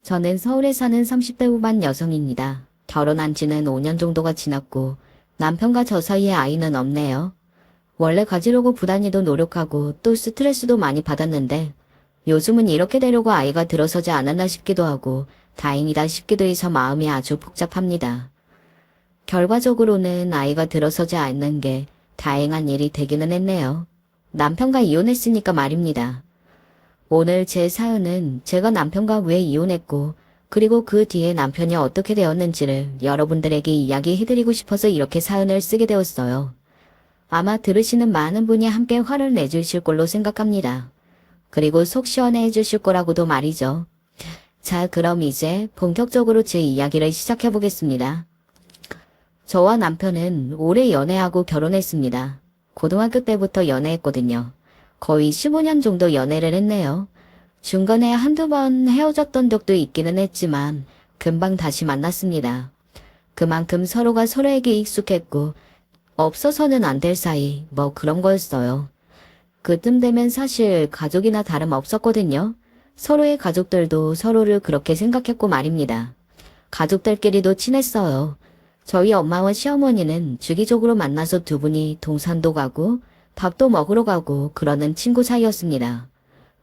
저는 서울에 사는 30대 후반 여성입니다. 결혼한 지는 5년 정도가 지났고 남편과 저 사이에 아이는 없네요. 원래 가지려고 부단히도 노력하고 또 스트레스도 많이 받았는데 요즘은 이렇게 되려고 아이가 들어서지 않았나 싶기도 하고 다행이다 싶기도 해서 마음이 아주 복잡합니다. 결과적으로는 아이가 들어서지 않는 게 다행한 일이 되기는 했네요. 남편과 이혼했으니까 말입니다. 오늘 제 사연은 제가 남편과 왜 이혼했고 그리고 그 뒤에 남편이 어떻게 되었는지를 여러분들에게 이야기해드리고 싶어서 이렇게 사연을 쓰게 되었어요. 아마 들으시는 많은 분이 함께 화를 내주실 걸로 생각합니다. 그리고 속 시원해 해주실 거라고도 말이죠. 자, 그럼 이제 본격적으로 제 이야기를 시작해 보겠습니다. 저와 남편은 오래 연애하고 결혼했습니다. 고등학교 때부터 연애했거든요. 거의 15년 정도 연애를 했네요. 중간에 한두 번 헤어졌던 적도 있기는 했지만 금방 다시 만났습니다. 그만큼 서로가 서로에게 익숙했고 없어서는 안 될 사이 뭐 그런 거였어요. 그쯤 되면 사실 가족이나 다름없었거든요. 서로의 가족들도 서로를 그렇게 생각했고 말입니다. 가족들끼리도 친했어요. 저희 엄마와 시어머니는 주기적으로 만나서 두 분이 동산도 가고 밥도 먹으러 가고 그러는 친구 사이였습니다.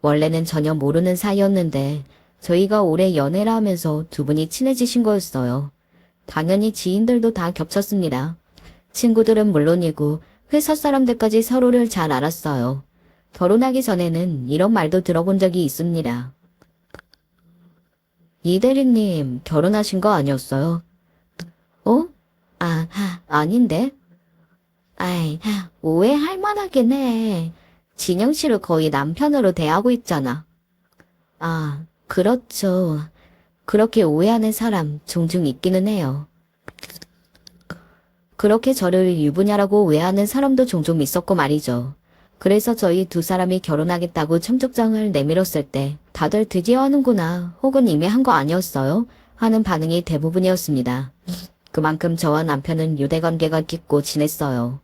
원래는 전혀 모르는 사이였는데 저희가 오래 연애를 하면서 두 분이 친해지신 거였어요. 당연히 지인들도 다 겹쳤습니다. 친구들은 물론이고 회사 사람들까지 서로를 잘 알았어요. 결혼하기 전에는 이런 말도 들어본 적이 있습니다. 이 대리님 결혼하신 거 아니었어요? 어? 아닌데? 아이, 오해할 만하긴 해. 진영 씨를 거의 남편으로 대하고 있잖아. 아, 그렇죠. 그렇게 오해하는 사람 종종 있기는 해요. 그렇게 저를 유부녀라고 오해하는 사람도 종종 있었고 말이죠. 그래서 저희 두 사람이 결혼하겠다고 청첩장을 내밀었을 때 다들 드디어 하는구나 혹은 이미 한 거 아니었어요? 하는 반응이 대부분이었습니다. 그만큼 저와 남편은 유대관계가 깊고 지냈어요.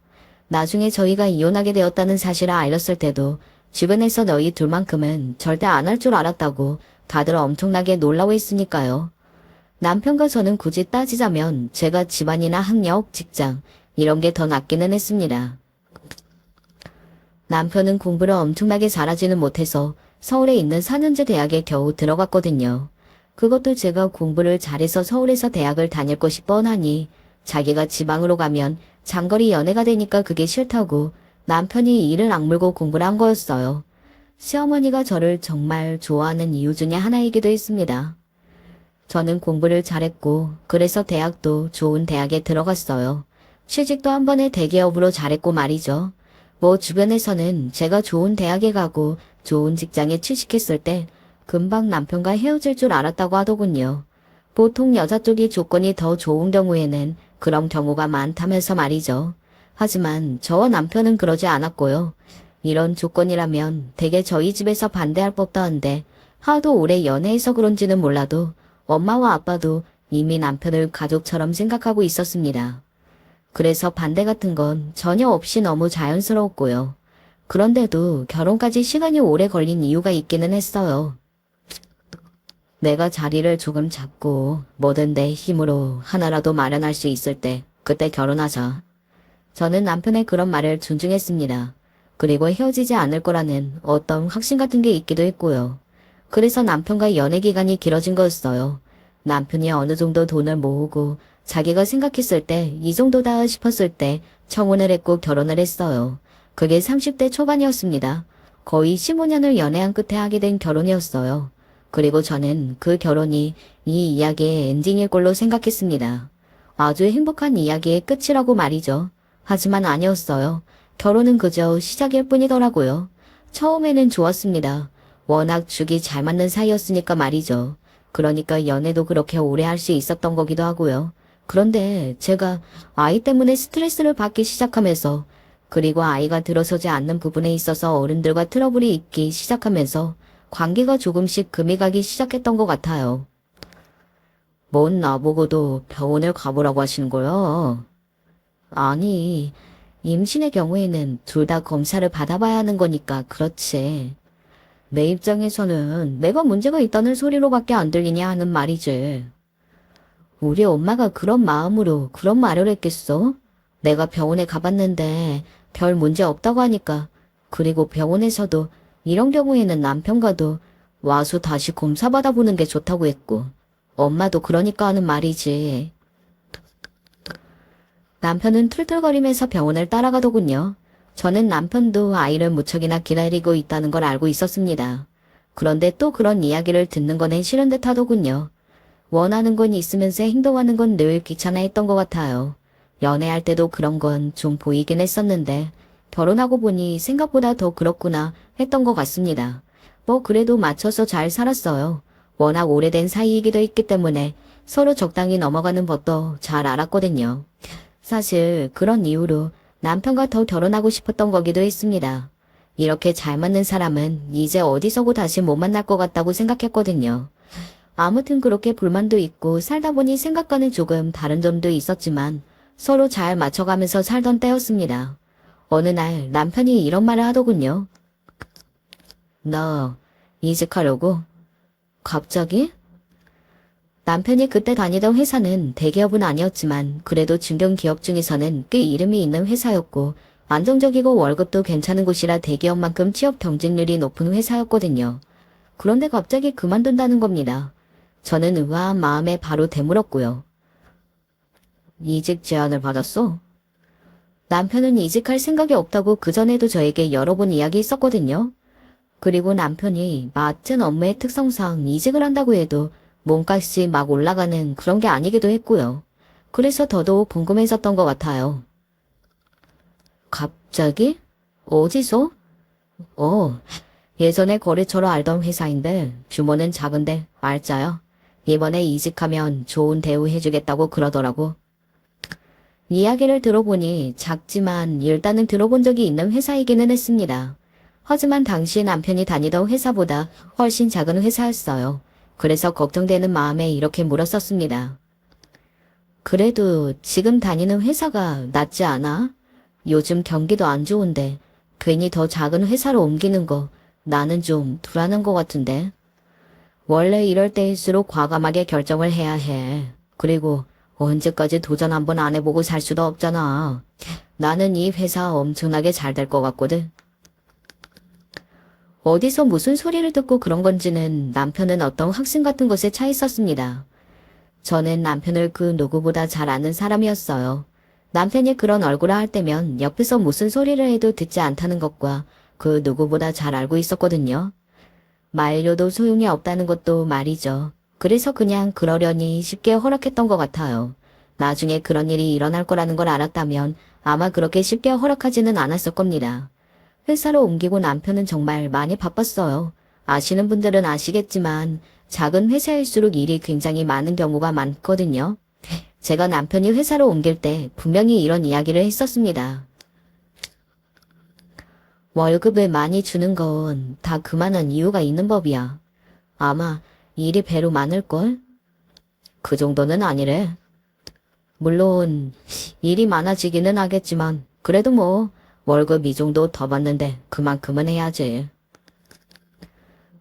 나중에 저희가 이혼하게 되었다는 사실을 알렸을 때도 주변에서 너희 둘만큼은 절대 안 할 줄 알았다고 다들 엄청나게 놀라워했으니까요. 남편과 저는 굳이 따지자면 제가 집안이나 학력, 직장 이런 게 더 낫기는 했습니다. 남편은 공부를 엄청나게 잘하지는 못해서 서울에 있는 4년제 대학에 겨우 들어갔거든요. 그것도 제가 공부를 잘해서 서울에서 대학을 다닐 것이 뻔하니 자기가 지방으로 가면 장거리 연애가 되니까 그게 싫다고 남편이 이를 악물고 공부를 한 거였어요. 시어머니가 저를 정말 좋아하는 이유 중에 하나이기도 했습니다. 저는 공부를 잘했고 그래서 대학도 좋은 대학에 들어갔어요. 취직도 한 번에 대기업으로 잘했고 말이죠. 뭐 주변에서는 제가 좋은 대학에 가고 좋은 직장에 취직했을 때 금방 남편과 헤어질 줄 알았다고 하더군요. 보통 여자 쪽이 조건이 더 좋은 경우에는 그런 경우가 많다면서 말이죠. 하지만 저와 남편은 그러지 않았고요. 이런 조건이라면 대개 저희 집에서 반대할 법도 한데 하도 오래 연애해서 그런지는 몰라도 엄마와 아빠도 이미 남편을 가족처럼 생각하고 있었습니다. 그래서 반대 같은 건 전혀 없이 너무 자연스러웠고요. 그런데도 결혼까지 시간이 오래 걸린 이유가 있기는 했어요. 내가 자리를 조금 잡고 뭐든 내 힘으로 하나라도 마련할 수 있을 때 그때 결혼하자. 저는 남편의 그런 말을 존중했습니다. 그리고 헤어지지 않을 거라는 어떤 확신 같은 게 있기도 했고요. 그래서 남편과 연애 기간이 길어진 거였어요. 남편이 어느 정도 돈을 모으고 자기가 생각했을 때 이 정도다 싶었을 때 청혼을 했고 결혼을 했어요. 그게 30대 초반이었습니다. 거의 15년을 연애한 끝에 하게 된 결혼이었어요. 그리고 저는 그 결혼이 이 이야기의 엔딩일 걸로 생각했습니다. 아주 행복한 이야기의 끝이라고 말이죠. 하지만 아니었어요. 결혼은 그저 시작일 뿐이더라고요. 처음에는 좋았습니다. 워낙 죽이 잘 맞는 사이였으니까 말이죠. 그러니까 연애도 그렇게 오래 할 수 있었던 거기도 하고요. 그런데 제가 아이 때문에 스트레스를 받기 시작하면서 그리고 아이가 들어서지 않는 부분에 있어서 어른들과 트러블이 있기 시작하면서 관계가 조금씩 금이 가기 시작했던 것 같아요. 뭔 나보고도 병원을 가보라고 하시는 거요? 아니, 임신의 경우에는 둘 다 검사를 받아봐야 하는 거니까 그렇지. 내 입장에서는 내가 문제가 있다는 소리로밖에 안 들리냐 하는 말이지. 우리 엄마가 그런 마음으로 그런 말을 했겠어? 내가 병원에 가봤는데 별 문제 없다고 하니까. 그리고 병원에서도 이런 경우에는 남편과도 와서 다시 검사 받아보는 게 좋다고 했고. 엄마도 그러니까 하는 말이지. 남편은 툴툴거리면서 병원을 따라가더군요. 저는 남편도 아이를 무척이나 기다리고 있다는 걸 알고 있었습니다. 그런데 또 그런 이야기를 듣는 거는 싫은 듯 하더군요. 원하는 건 있으면서 행동하는 건 늘 귀찮아했던 것 같아요. 연애할 때도 그런 건 좀 보이긴 했었는데 결혼하고 보니 생각보다 더 그렇구나 했던 것 같습니다. 뭐 그래도 맞춰서 잘 살았어요. 워낙 오래된 사이이기도 했기 때문에 서로 적당히 넘어가는 법도 잘 알았거든요. 사실 그런 이유로 남편과 더 결혼하고 싶었던 거기도 했습니다. 이렇게 잘 맞는 사람은 이제 어디서고 다시 못 만날 것 같다고 생각했거든요. 아무튼 그렇게 불만도 있고 살다 보니 생각과는 조금 다른 점도 있었지만 서로 잘 맞춰가면서 살던 때였습니다. 어느 날 남편이 이런 말을 하더군요. 너 이직하려고? 갑자기? 남편이 그때 다니던 회사는 대기업은 아니었지만 그래도 중견기업 중에서는 꽤 이름이 있는 회사였고 안정적이고 월급도 괜찮은 곳이라 대기업만큼 취업 경쟁률이 높은 회사였거든요. 그런데 갑자기 그만둔다는 겁니다. 저는 의아한 마음에 바로 되물었고요. 이직 제안을 받았어? 남편은 이직할 생각이 없다고 그전에도 저에게 여러 번 이야기했었거든요. 그리고 남편이 맡은 업무의 특성상 이직을 한다고 해도 몸값이 막 올라가는 그런 게 아니기도 했고요. 그래서 더더욱 궁금해졌던 것 같아요. 갑자기? 어디서? 예전에 거래처로 알던 회사인데 규모는 작은데 알짜요. 이번에 이직하면 좋은 대우 해주겠다고 그러더라고. 이야기를 들어보니 작지만 일단은 들어본 적이 있는 회사이기는 했습니다. 하지만 당시 남편이 다니던 회사보다 훨씬 작은 회사였어요. 그래서 걱정되는 마음에 이렇게 물었었습니다. 그래도 지금 다니는 회사가 낫지 않아? 요즘 경기도 안 좋은데 괜히 더 작은 회사로 옮기는 거 나는 좀 불안한 것 같은데. 원래 이럴 때일수록 과감하게 결정을 해야 해. 그리고 언제까지 도전 한번 안 해보고 살 수도 없잖아. 나는 이 회사 엄청나게 잘 될 것 같거든. 어디서 무슨 소리를 듣고 그런 건지는 남편은 어떤 학생 같은 것에 차 있었습니다. 저는 남편을 그 누구보다 잘 아는 사람이었어요. 남편이 그런 얼굴을 할 때면 옆에서 무슨 소리를 해도 듣지 않다는 것과 그 누구보다 잘 알고 있었거든요. 말려도 소용이 없다는 것도 말이죠. 그래서 그냥 그러려니 쉽게 허락했던 것 같아요. 나중에 그런 일이 일어날 거라는 걸 알았다면 아마 그렇게 쉽게 허락하지는 않았을 겁니다. 회사로 옮기고 남편은 정말 많이 바빴어요. 아시는 분들은 아시겠지만 작은 회사일수록 일이 굉장히 많은 경우가 많거든요. 제가 남편이 회사로 옮길 때 분명히 이런 이야기를 했었습니다. 월급을 많이 주는 건 다 그만한 이유가 있는 법이야. 아마 일이 배로 많을걸? 그 정도는 아니래. 물론 일이 많아지기는 하겠지만 그래도 뭐 월급 이 정도 더 받는데 그만큼은 해야지.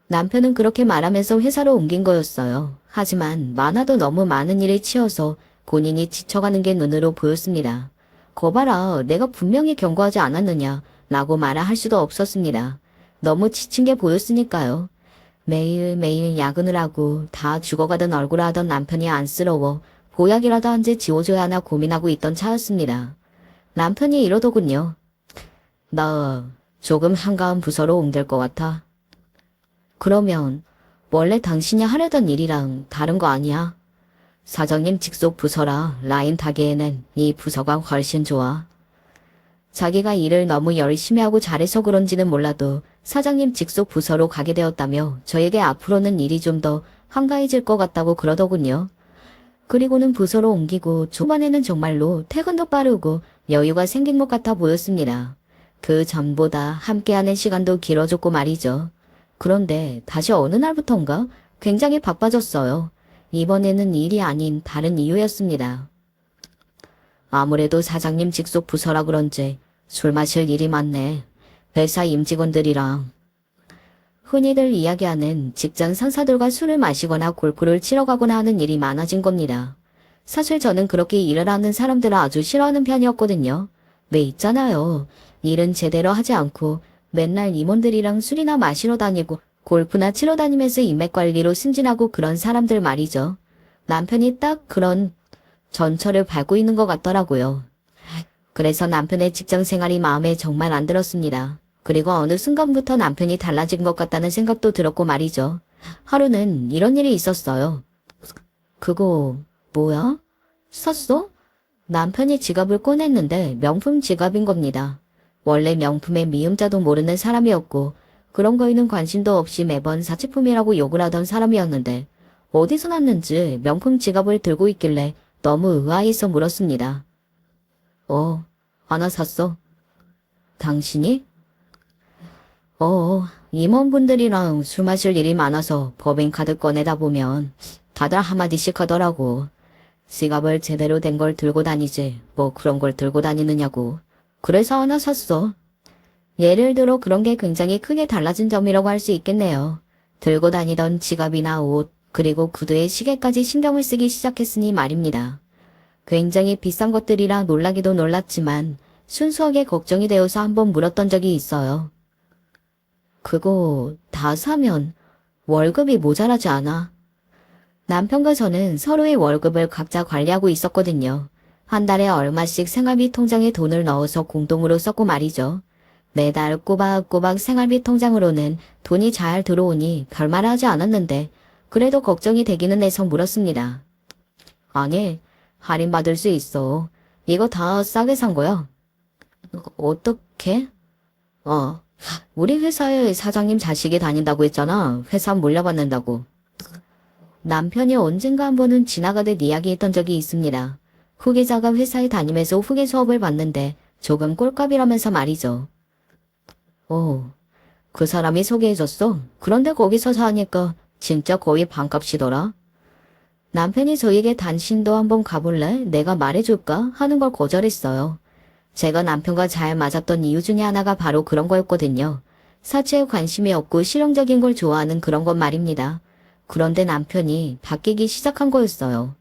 남편은 그렇게 말하면서 회사로 옮긴 거였어요. 하지만 많아도 너무 많은 일에 치여서 본인이 지쳐가는 게 눈으로 보였습니다. 거봐라, 내가 분명히 경고하지 않았느냐 라고 말을 할 수도 없었습니다. 너무 지친 게 보였으니까요. 매일매일 야근을 하고 다 죽어가던 얼굴을 하던 남편이 안쓰러워 보약이라도 한 제 지워줘야 하나 고민하고 있던 차였습니다. 남편이 이러더군요. 나 조금 한가한 부서로 옮길 것 같아. 그러면 원래 당신이 하려던 일이랑 다른 거 아니야? 사장님 직속 부서라 라인 타기에는 이 부서가 훨씬 좋아. 자기가 일을 너무 열심히 하고 잘해서 그런지는 몰라도 사장님 직속 부서로 가게 되었다며 저에게 앞으로는 일이 좀 더 한가해질 것 같다고 그러더군요. 그리고는 부서로 옮기고 초반에는 정말로 퇴근도 빠르고 여유가 생긴 것 같아 보였습니다. 그 전보다 함께하는 시간도 길어졌고 말이죠. 그런데 다시 어느 날부턴가 굉장히 바빠졌어요. 이번에는 일이 아닌 다른 이유였습니다. 아무래도 사장님 직속 부서라 그런지 술 마실 일이 많네. 회사 임직원들이랑. 흔히들 이야기하는 직장 상사들과 술을 마시거나 골프를 치러 가거나 하는 일이 많아진 겁니다. 사실 저는 그렇게 일을 하는 사람들을 아주 싫어하는 편이었거든요. 왜 있잖아요. 일은 제대로 하지 않고 맨날 임원들이랑 술이나 마시러 다니고 골프나 치러 다니면서 인맥 관리로 승진하고 그런 사람들 말이죠. 남편이 딱 그런 전철을 밟고 있는 것 같더라고요. 그래서 남편의 직장 생활이 마음에 정말 안 들었습니다. 그리고 어느 순간부터 남편이 달라진 것 같다는 생각도 들었고 말이죠. 하루는 이런 일이 있었어요. 그거 뭐야? 샀어? 남편이 지갑을 꺼냈는데 명품 지갑인 겁니다. 원래 명품의 미음자도 모르는 사람이었고 그런 거에는 관심도 없이 매번 사치품이라고 욕을 하던 사람이었는데 어디서 났는지 명품 지갑을 들고 있길래 너무 의아해서 물었습니다. 하나 샀어. 당신이? 임원분들이랑 술 마실 일이 많아서 법인카드 꺼내다 보면 다들 한마디씩 하더라고. 지갑을 제대로 된 걸 들고 다니지 뭐 그런 걸 들고 다니느냐고. 그래서 하나 샀어. 예를 들어 그런 게 굉장히 크게 달라진 점이라고 할 수 있겠네요. 들고 다니던 지갑이나 옷, 그리고 구두에 시계까지 신경을 쓰기 시작했으니 말입니다. 굉장히 비싼 것들이라 놀라기도 놀랐지만 순수하게 걱정이 되어서 한번 물었던 적이 있어요. 그거 다 사면 월급이 모자라지 않아? 남편과 저는 서로의 월급을 각자 관리하고 있었거든요. 한 달에 얼마씩 생활비 통장에 돈을 넣어서 공동으로 썼고 말이죠. 매달 꼬박꼬박 생활비 통장으로는 돈이 잘 들어오니 별말 하지 않았는데 그래도 걱정이 되기는 해서 물었습니다. 아니, 할인받을 수 있어. 이거 다 싸게 산 거야. 어떻게? 우리 회사에 사장님 자식이 다닌다고 했잖아. 회사 물려받는다고. 남편이 언젠가 한 번은 지나가듯 이야기했던 적이 있습니다. 후계자가 회사에 다니면서 후계 수업을 받는데 조금 꼴값이라면서 말이죠. 그 사람이 소개해줬어? 그런데 거기서 사니까 진짜 거의 반값이더라. 남편이 저에게 당신도 한번 가볼래? 내가 말해줄까? 하는 걸 거절했어요. 제가 남편과 잘 맞았던 이유 중에 하나가 바로 그런 거였거든요. 사치에 관심이 없고 실용적인 걸 좋아하는 그런 것 말입니다. 그런데 남편이 바뀌기 시작한 거였어요.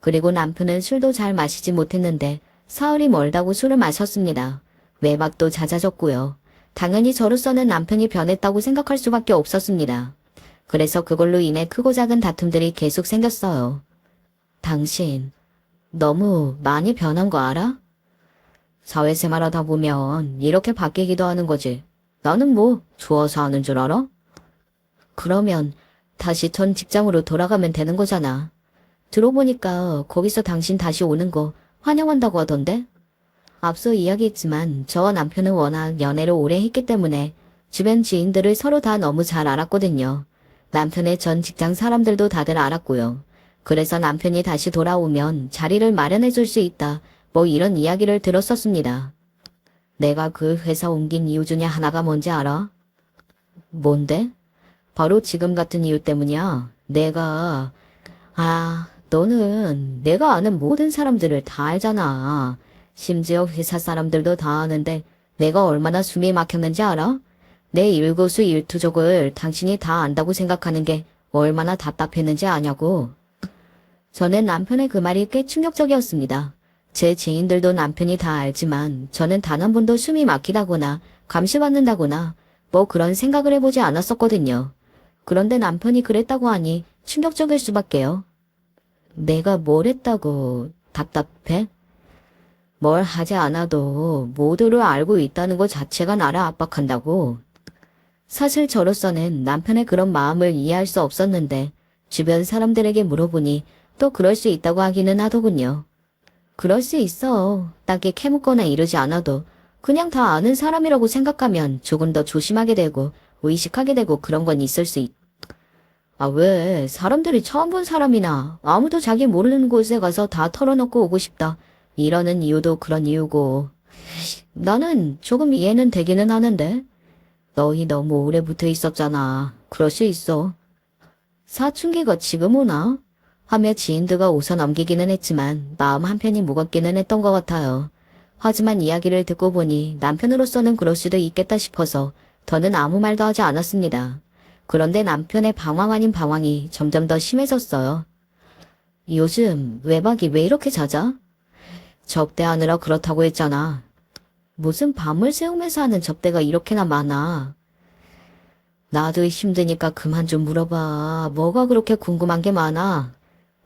그리고 남편은 술도 잘 마시지 못했는데 사흘이 멀다고 술을 마셨습니다. 외박도 잦아졌고요. 당연히 저로서는 남편이 변했다고 생각할 수밖에 없었습니다. 그래서 그걸로 인해 크고 작은 다툼들이 계속 생겼어요. 당신, 너무 많이 변한 거 알아? 사회생활 하다 보면 이렇게 바뀌기도 하는 거지. 나는 뭐 좋아서 하는 줄 알아? 그러면 다시 전 직장으로 돌아가면 되는 거잖아. 들어보니까 거기서 당신 다시 오는 거 환영한다고 하던데? 앞서 이야기했지만 저와 남편은 워낙 연애를 오래 했기 때문에 주변 지인들을 서로 다 너무 잘 알았거든요. 남편의 전 직장 사람들도 다들 알았고요. 그래서 남편이 다시 돌아오면 자리를 마련해 줄 수 있다. 뭐 이런 이야기를 들었었습니다. 내가 그 회사 옮긴 이유 중에 하나가 뭔지 알아? 뭔데? 바로 지금 같은 이유 때문이야. 너는 내가 아는 모든 사람들을 다 알잖아. 심지어 회사 사람들도 다 아는데 내가 얼마나 숨이 막혔는지 알아? 내 일거수일투족을 당신이 다 안다고 생각하는 게 얼마나 답답했는지 아냐고. 저는 남편의 그 말이 꽤 충격적이었습니다. 제 지인들도 남편이 다 알지만 저는 단 한 번도 숨이 막히다거나 감시받는다거나 뭐 그런 생각을 해보지 않았었거든요. 그런데 남편이 그랬다고 하니 충격적일 수밖에요. 내가 뭘 했다고 답답해? 뭘 하지 않아도 모두를 알고 있다는 것 자체가 나를 압박한다고. 사실 저로서는 남편의 그런 마음을 이해할 수 없었는데 주변 사람들에게 물어보니 또 그럴 수 있다고 하기는 하더군요. 그럴 수 있어. 딱히 캐묻거나 이러지 않아도 그냥 다 아는 사람이라고 생각하면 조금 더 조심하게 되고 의식하게 되고 그런 건 있을 수 있. 왜 사람들이 처음 본 사람이나 아무도 자기 모르는 곳에 가서 다 털어놓고 오고 싶다. 이러는 이유도 그런 이유고. 나는 조금 이해는 되기는 하는데. 너희 너무 오래 붙어 있었잖아. 그럴 수 있어. 사춘기가 지금 오나? 하며 지인들과 웃어 넘기기는 했지만 마음 한편이 무겁기는 했던 것 같아요. 하지만 이야기를 듣고 보니 남편으로서는 그럴 수도 있겠다 싶어서 더는 아무 말도 하지 않았습니다. 그런데 남편의 방황 아닌 방황이 점점 더 심해졌어요. 요즘 외박이 왜 이렇게 잦아? 접대하느라 그렇다고 했잖아. 무슨 밤을 새우면서 하는 접대가 이렇게나 많아. 나도 힘드니까 그만 좀 물어봐. 뭐가 그렇게 궁금한 게 많아?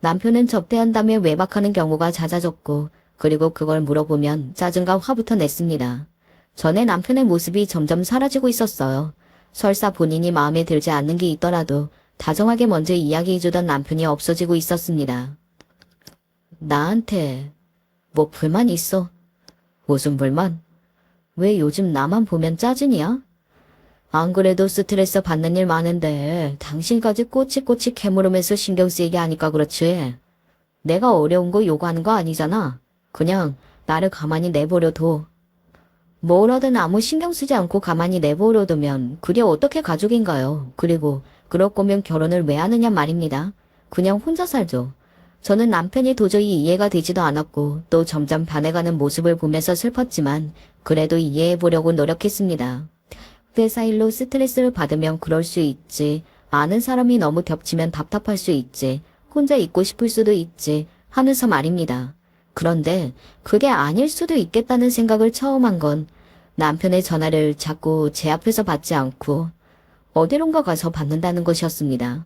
남편은 접대한 다음에 외박하는 경우가 잦아졌고, 그리고 그걸 물어보면 짜증과 화부터 냈습니다. 전에 남편의 모습이 점점 사라지고 있었어요. 설사 본인이 마음에 들지 않는 게 있더라도 다정하게 먼저 이야기해주던 남편이 없어지고 있었습니다. 나한테 뭐 불만 있어? 무슨 불만? 왜 요즘 나만 보면 짜증이야? 안 그래도 스트레스 받는 일 많은데 당신까지 꼬치꼬치 캐물으면서 신경 쓰이게 하니까 그렇지. 내가 어려운 거 요구하는 거 아니잖아. 그냥 나를 가만히 내버려둬. 뭐라든 아무 신경 쓰지 않고 가만히 내버려두면 그게 어떻게 가족인가요? 그리고 그럴 거면 결혼을 왜 하느냐 말입니다. 그냥 혼자 살죠. 저는 남편이 도저히 이해가 되지도 않았고 또 점점 변해가는 모습을 보면서 슬펐지만 그래도 이해해보려고 노력했습니다. 회사 일로 스트레스를 받으면 그럴 수 있지. 아는 사람이 너무 겹치면 답답할 수 있지. 혼자 있고 싶을 수도 있지. 하면서 말입니다. 그런데 그게 아닐 수도 있겠다는 생각을 처음 한 건 남편의 전화를 자꾸 제 앞에서 받지 않고 어디론가 가서 받는다는 것이었습니다.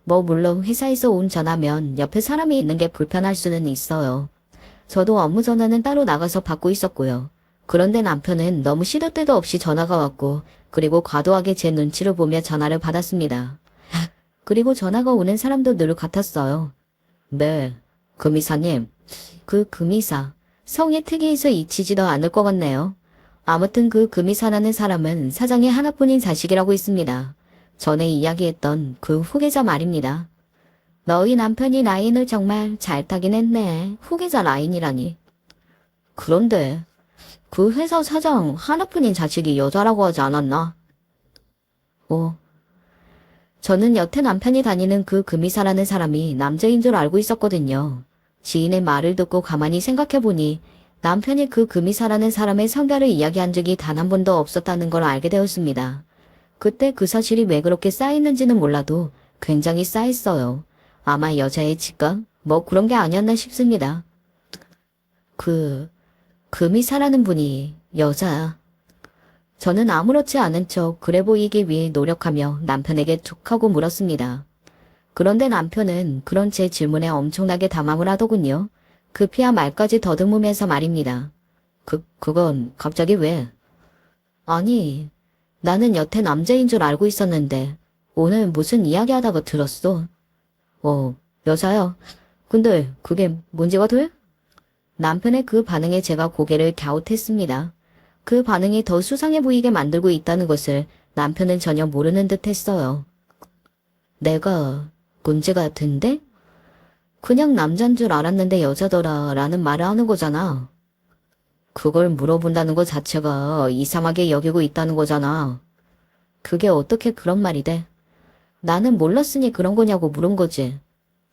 뭐 물론 회사에서 온 전화면 옆에 사람이 있는 게 불편할 수는 있어요. 저도 업무 전화는 따로 나가서 받고 있었고요. 그런데 남편은 너무 시도 때도 없이 전화가 왔고 그리고 과도하게 제 눈치를 보며 전화를 받았습니다. 그리고 전화가 오는 사람도 늘 같았어요. 네, 금이사님. 그 금이사. 성이 특이해서 잊히지도 않을 것 같네요. 아무튼 그 금이사라는 사람은 사장의 하나뿐인 자식이라고 있습니다. 전에 이야기했던 그 후계자 말입니다. 너희 남편이 라인을 정말 잘 타긴 했네. 후계자 라인이라니. 그런데 그 회사 사장 하나뿐인 자식이 여자라고 하지 않았나? 저는 여태 남편이 다니는 그 금이사라는 사람이 남자인 줄 알고 있었거든요. 지인의 말을 듣고 가만히 생각해보니 남편이 그 금이사라는 사람의 성별을 이야기한 적이 단 한 번도 없었다는 걸 알게 되었습니다. 그때 그 사실이 왜 그렇게 쌓였는지는 몰라도 굉장히 쌓였어요. 아마 여자의 직감? 뭐 그런 게 아니었나 싶습니다. 금이사라는 분이 여자야. 저는 아무렇지 않은 척 그래 보이기 위해 노력하며 남편에게 툭 하고 물었습니다. 그런데 남편은 그런 제 질문에 엄청나게 당황을 하더군요. 급히야 말까지 더듬으면서 말입니다. 그건 갑자기 왜? 아니, 나는 여태 남자인 줄 알고 있었는데 오늘 무슨 이야기하다가 들었어. 여자야. 근데 그게 문제가 돼? 남편의 그 반응에 제가 고개를 갸웃했습니다. 그 반응이 더 수상해 보이게 만들고 있다는 것을 남편은 전혀 모르는 듯 했어요. 내가 문제가 된대? 그냥 남잔 줄 알았는데 여자더라 라는 말을 하는 거잖아. 그걸 물어본다는 것 자체가 이상하게 여기고 있다는 거잖아. 그게 어떻게 그런 말이 돼? 나는 몰랐으니 그런 거냐고 물은 거지.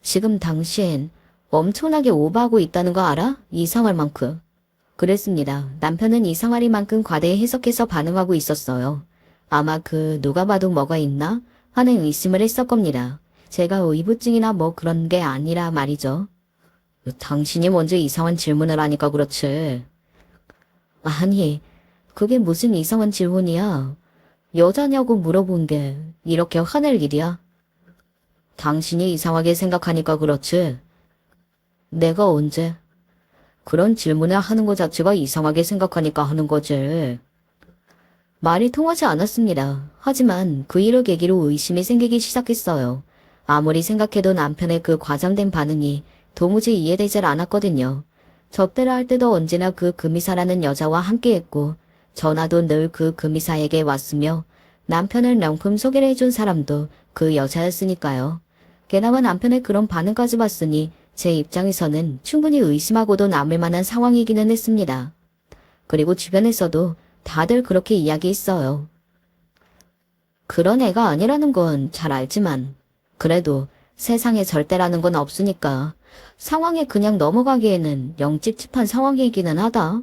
지금 당신 엄청나게 오버하고 있다는 거 알아? 이상할 만큼. 그랬습니다. 남편은 이상하리만큼 과대히 해석해서 반응하고 있었어요. 아마 누가 봐도 뭐가 있나 하는 의심을 했을 겁니다. 제가 의부증이나 뭐 그런 게 아니라 말이죠. 당신이 먼저 이상한 질문을 하니까 그렇지. 아니, 그게 무슨 이상한 질문이야. 여자냐고 물어본 게 이렇게 화낼 일이야. 당신이 이상하게 생각하니까 그렇지. 내가 언제? 그런 질문을 하는 것 자체가 이상하게 생각하니까 하는 거지. 말이 통하지 않았습니다. 하지만 그 일을 계기로 의심이 생기기 시작했어요. 아무리 생각해도 남편의 그 과장된 반응이 도무지 이해되질 않았거든요. 접대를 할 때도 언제나 그 금이사라는 여자와 함께했고 전화도 늘 그 금이사에게 왔으며 남편을 명품 소개를 해준 사람도 그 여자였으니까요. 게다가 남편의 그런 반응까지 봤으니 제 입장에서는 충분히 의심하고도 남을 만한 상황이기는 했습니다. 그리고 주변에서도 다들 그렇게 이야기했어요. 그런 애가 아니라는 건 잘 알지만 그래도 세상에 절대라는 건 없으니까 상황에 그냥 넘어가기에는 영 찝찝한 상황이기는 하다.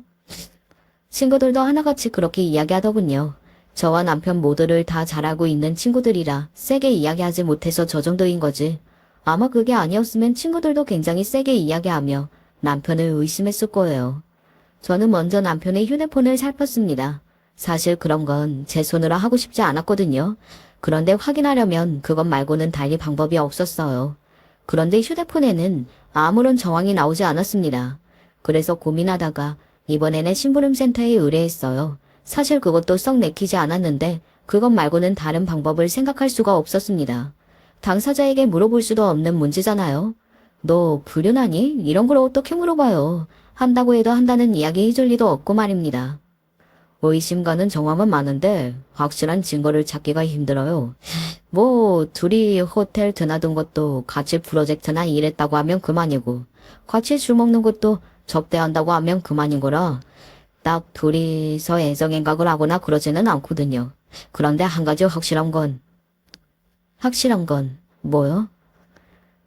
친구들도 하나같이 그렇게 이야기하더군요. 저와 남편 모두를 다 잘 알고 있는 친구들이라 세게 이야기하지 못해서 저 정도인 거지. 아마 그게 아니었으면 친구들도 굉장히 세게 이야기하며 남편을 의심했을 거예요. 저는 먼저 남편의 휴대폰을 살폈습니다. 사실 그런 건 제 손으로 하고 싶지 않았거든요. 그런데 확인하려면 그것 말고는 달리 방법이 없었어요. 그런데 휴대폰에는 아무런 정황이 나오지 않았습니다. 그래서 고민하다가 이번에는 심부름센터에 의뢰했어요. 사실 그것도 썩 내키지 않았는데 그것 말고는 다른 방법을 생각할 수가 없었습니다. 당사자에게 물어볼 수도 없는 문제잖아요. 너 불륜하니? 이런 걸 어떻게 물어봐요. 한다고 해도 한다는 이야기 해줄 리도 없고 말입니다. 의심 가는 정황은 많은데 확실한 증거를 찾기가 힘들어요. 뭐 둘이 호텔 드나든 것도 같이 프로젝트나 일했다고 하면 그만이고 같이 술 먹는 것도 접대한다고 하면 그만인 거라 딱 둘이서 애정행각을 하거나 그러지는 않거든요. 그런데 한 가지 확실한 건 뭐요?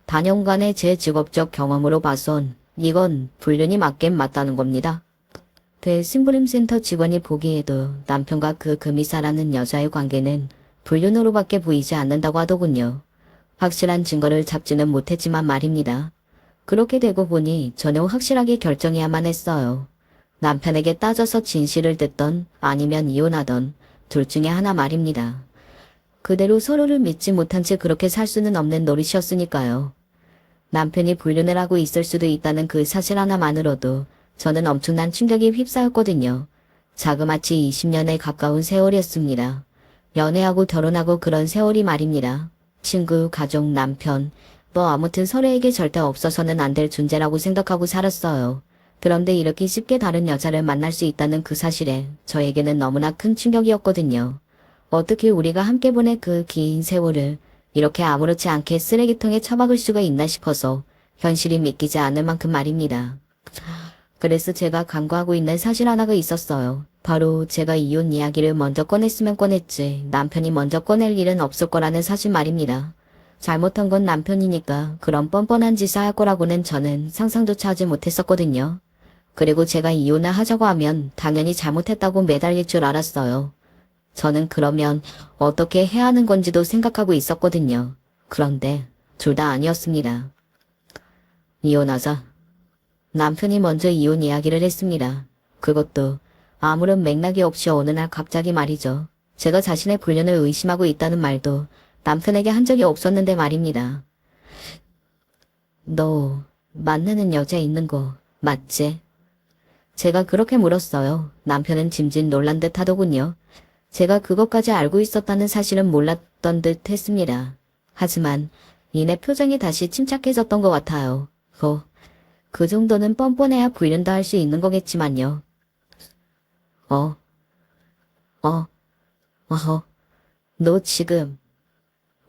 단연간의 제 직업적 경험으로 봐선 이건 불륜이 맞긴 맞다는 겁니다. 대심부름센터 직원이 보기에도 남편과 그 금이사라는 여자의 관계는 불륜으로밖에 보이지 않는다고 하더군요. 확실한 증거를 잡지는 못했지만 말입니다. 그렇게 되고 보니 저는 확실하게 결정해야만 했어요. 남편에게 따져서 진실을 듣던 아니면 이혼하던 둘 중에 하나 말입니다. 그대로 서로를 믿지 못한 채 그렇게 살 수는 없는 노릇이었으니까요. 남편이 불륜을 하고 있을 수도 있다는 그 사실 하나만으로도 저는 엄청난 충격에 휩싸였거든요. 자그마치 20년에 가까운 세월이었습니다. 연애하고 결혼하고 그런 세월이 말입니다. 친구, 가족, 남편, 뭐 아무튼 서로에게 절대 없어서는 안 될 존재라고 생각하고 살았어요. 그런데 이렇게 쉽게 다른 여자를 만날 수 있다는 그 사실에 저에게는 너무나 큰 충격이었거든요. 어떻게 우리가 함께 보낸 그 긴 세월을 이렇게 아무렇지 않게 쓰레기통에 처박을 수가 있나 싶어서 현실이 믿기지 않을 만큼 말입니다. 그래서 제가 간과하고 있는 사실 하나가 있었어요. 바로 제가 이혼 이야기를 먼저 꺼냈으면 꺼냈지 남편이 먼저 꺼낼 일은 없을 거라는 사실 말입니다. 잘못한 건 남편이니까 그런 뻔뻔한 짓을 할 거라고는 저는 상상조차 하지 못했었거든요. 그리고 제가 이혼을 하자고 하면 당연히 잘못했다고 매달릴 줄 알았어요. 저는 그러면 어떻게 해야 하는 건지도 생각하고 있었거든요. 그런데 둘 다 아니었습니다. 이혼하자. 남편이 먼저 이혼 이야기를 했습니다. 그것도 아무런 맥락이 없이 어느 날 갑자기 말이죠. 제가 자신의 불륜을 의심하고 있다는 말도 남편에게 한 적이 없었는데 말입니다. 너 만나는 여자 있는 거 맞지? 제가 그렇게 물었어요. 남편은 짐짓 놀란 듯 하더군요. 제가 그것까지 알고 있었다는 사실은 몰랐던 듯 했습니다. 하지만 이내 표정이 다시 침착해졌던 것 같아요. 그 정도는 뻔뻔해야 불륜도 할 수 있는 거겠지만요. 너 지금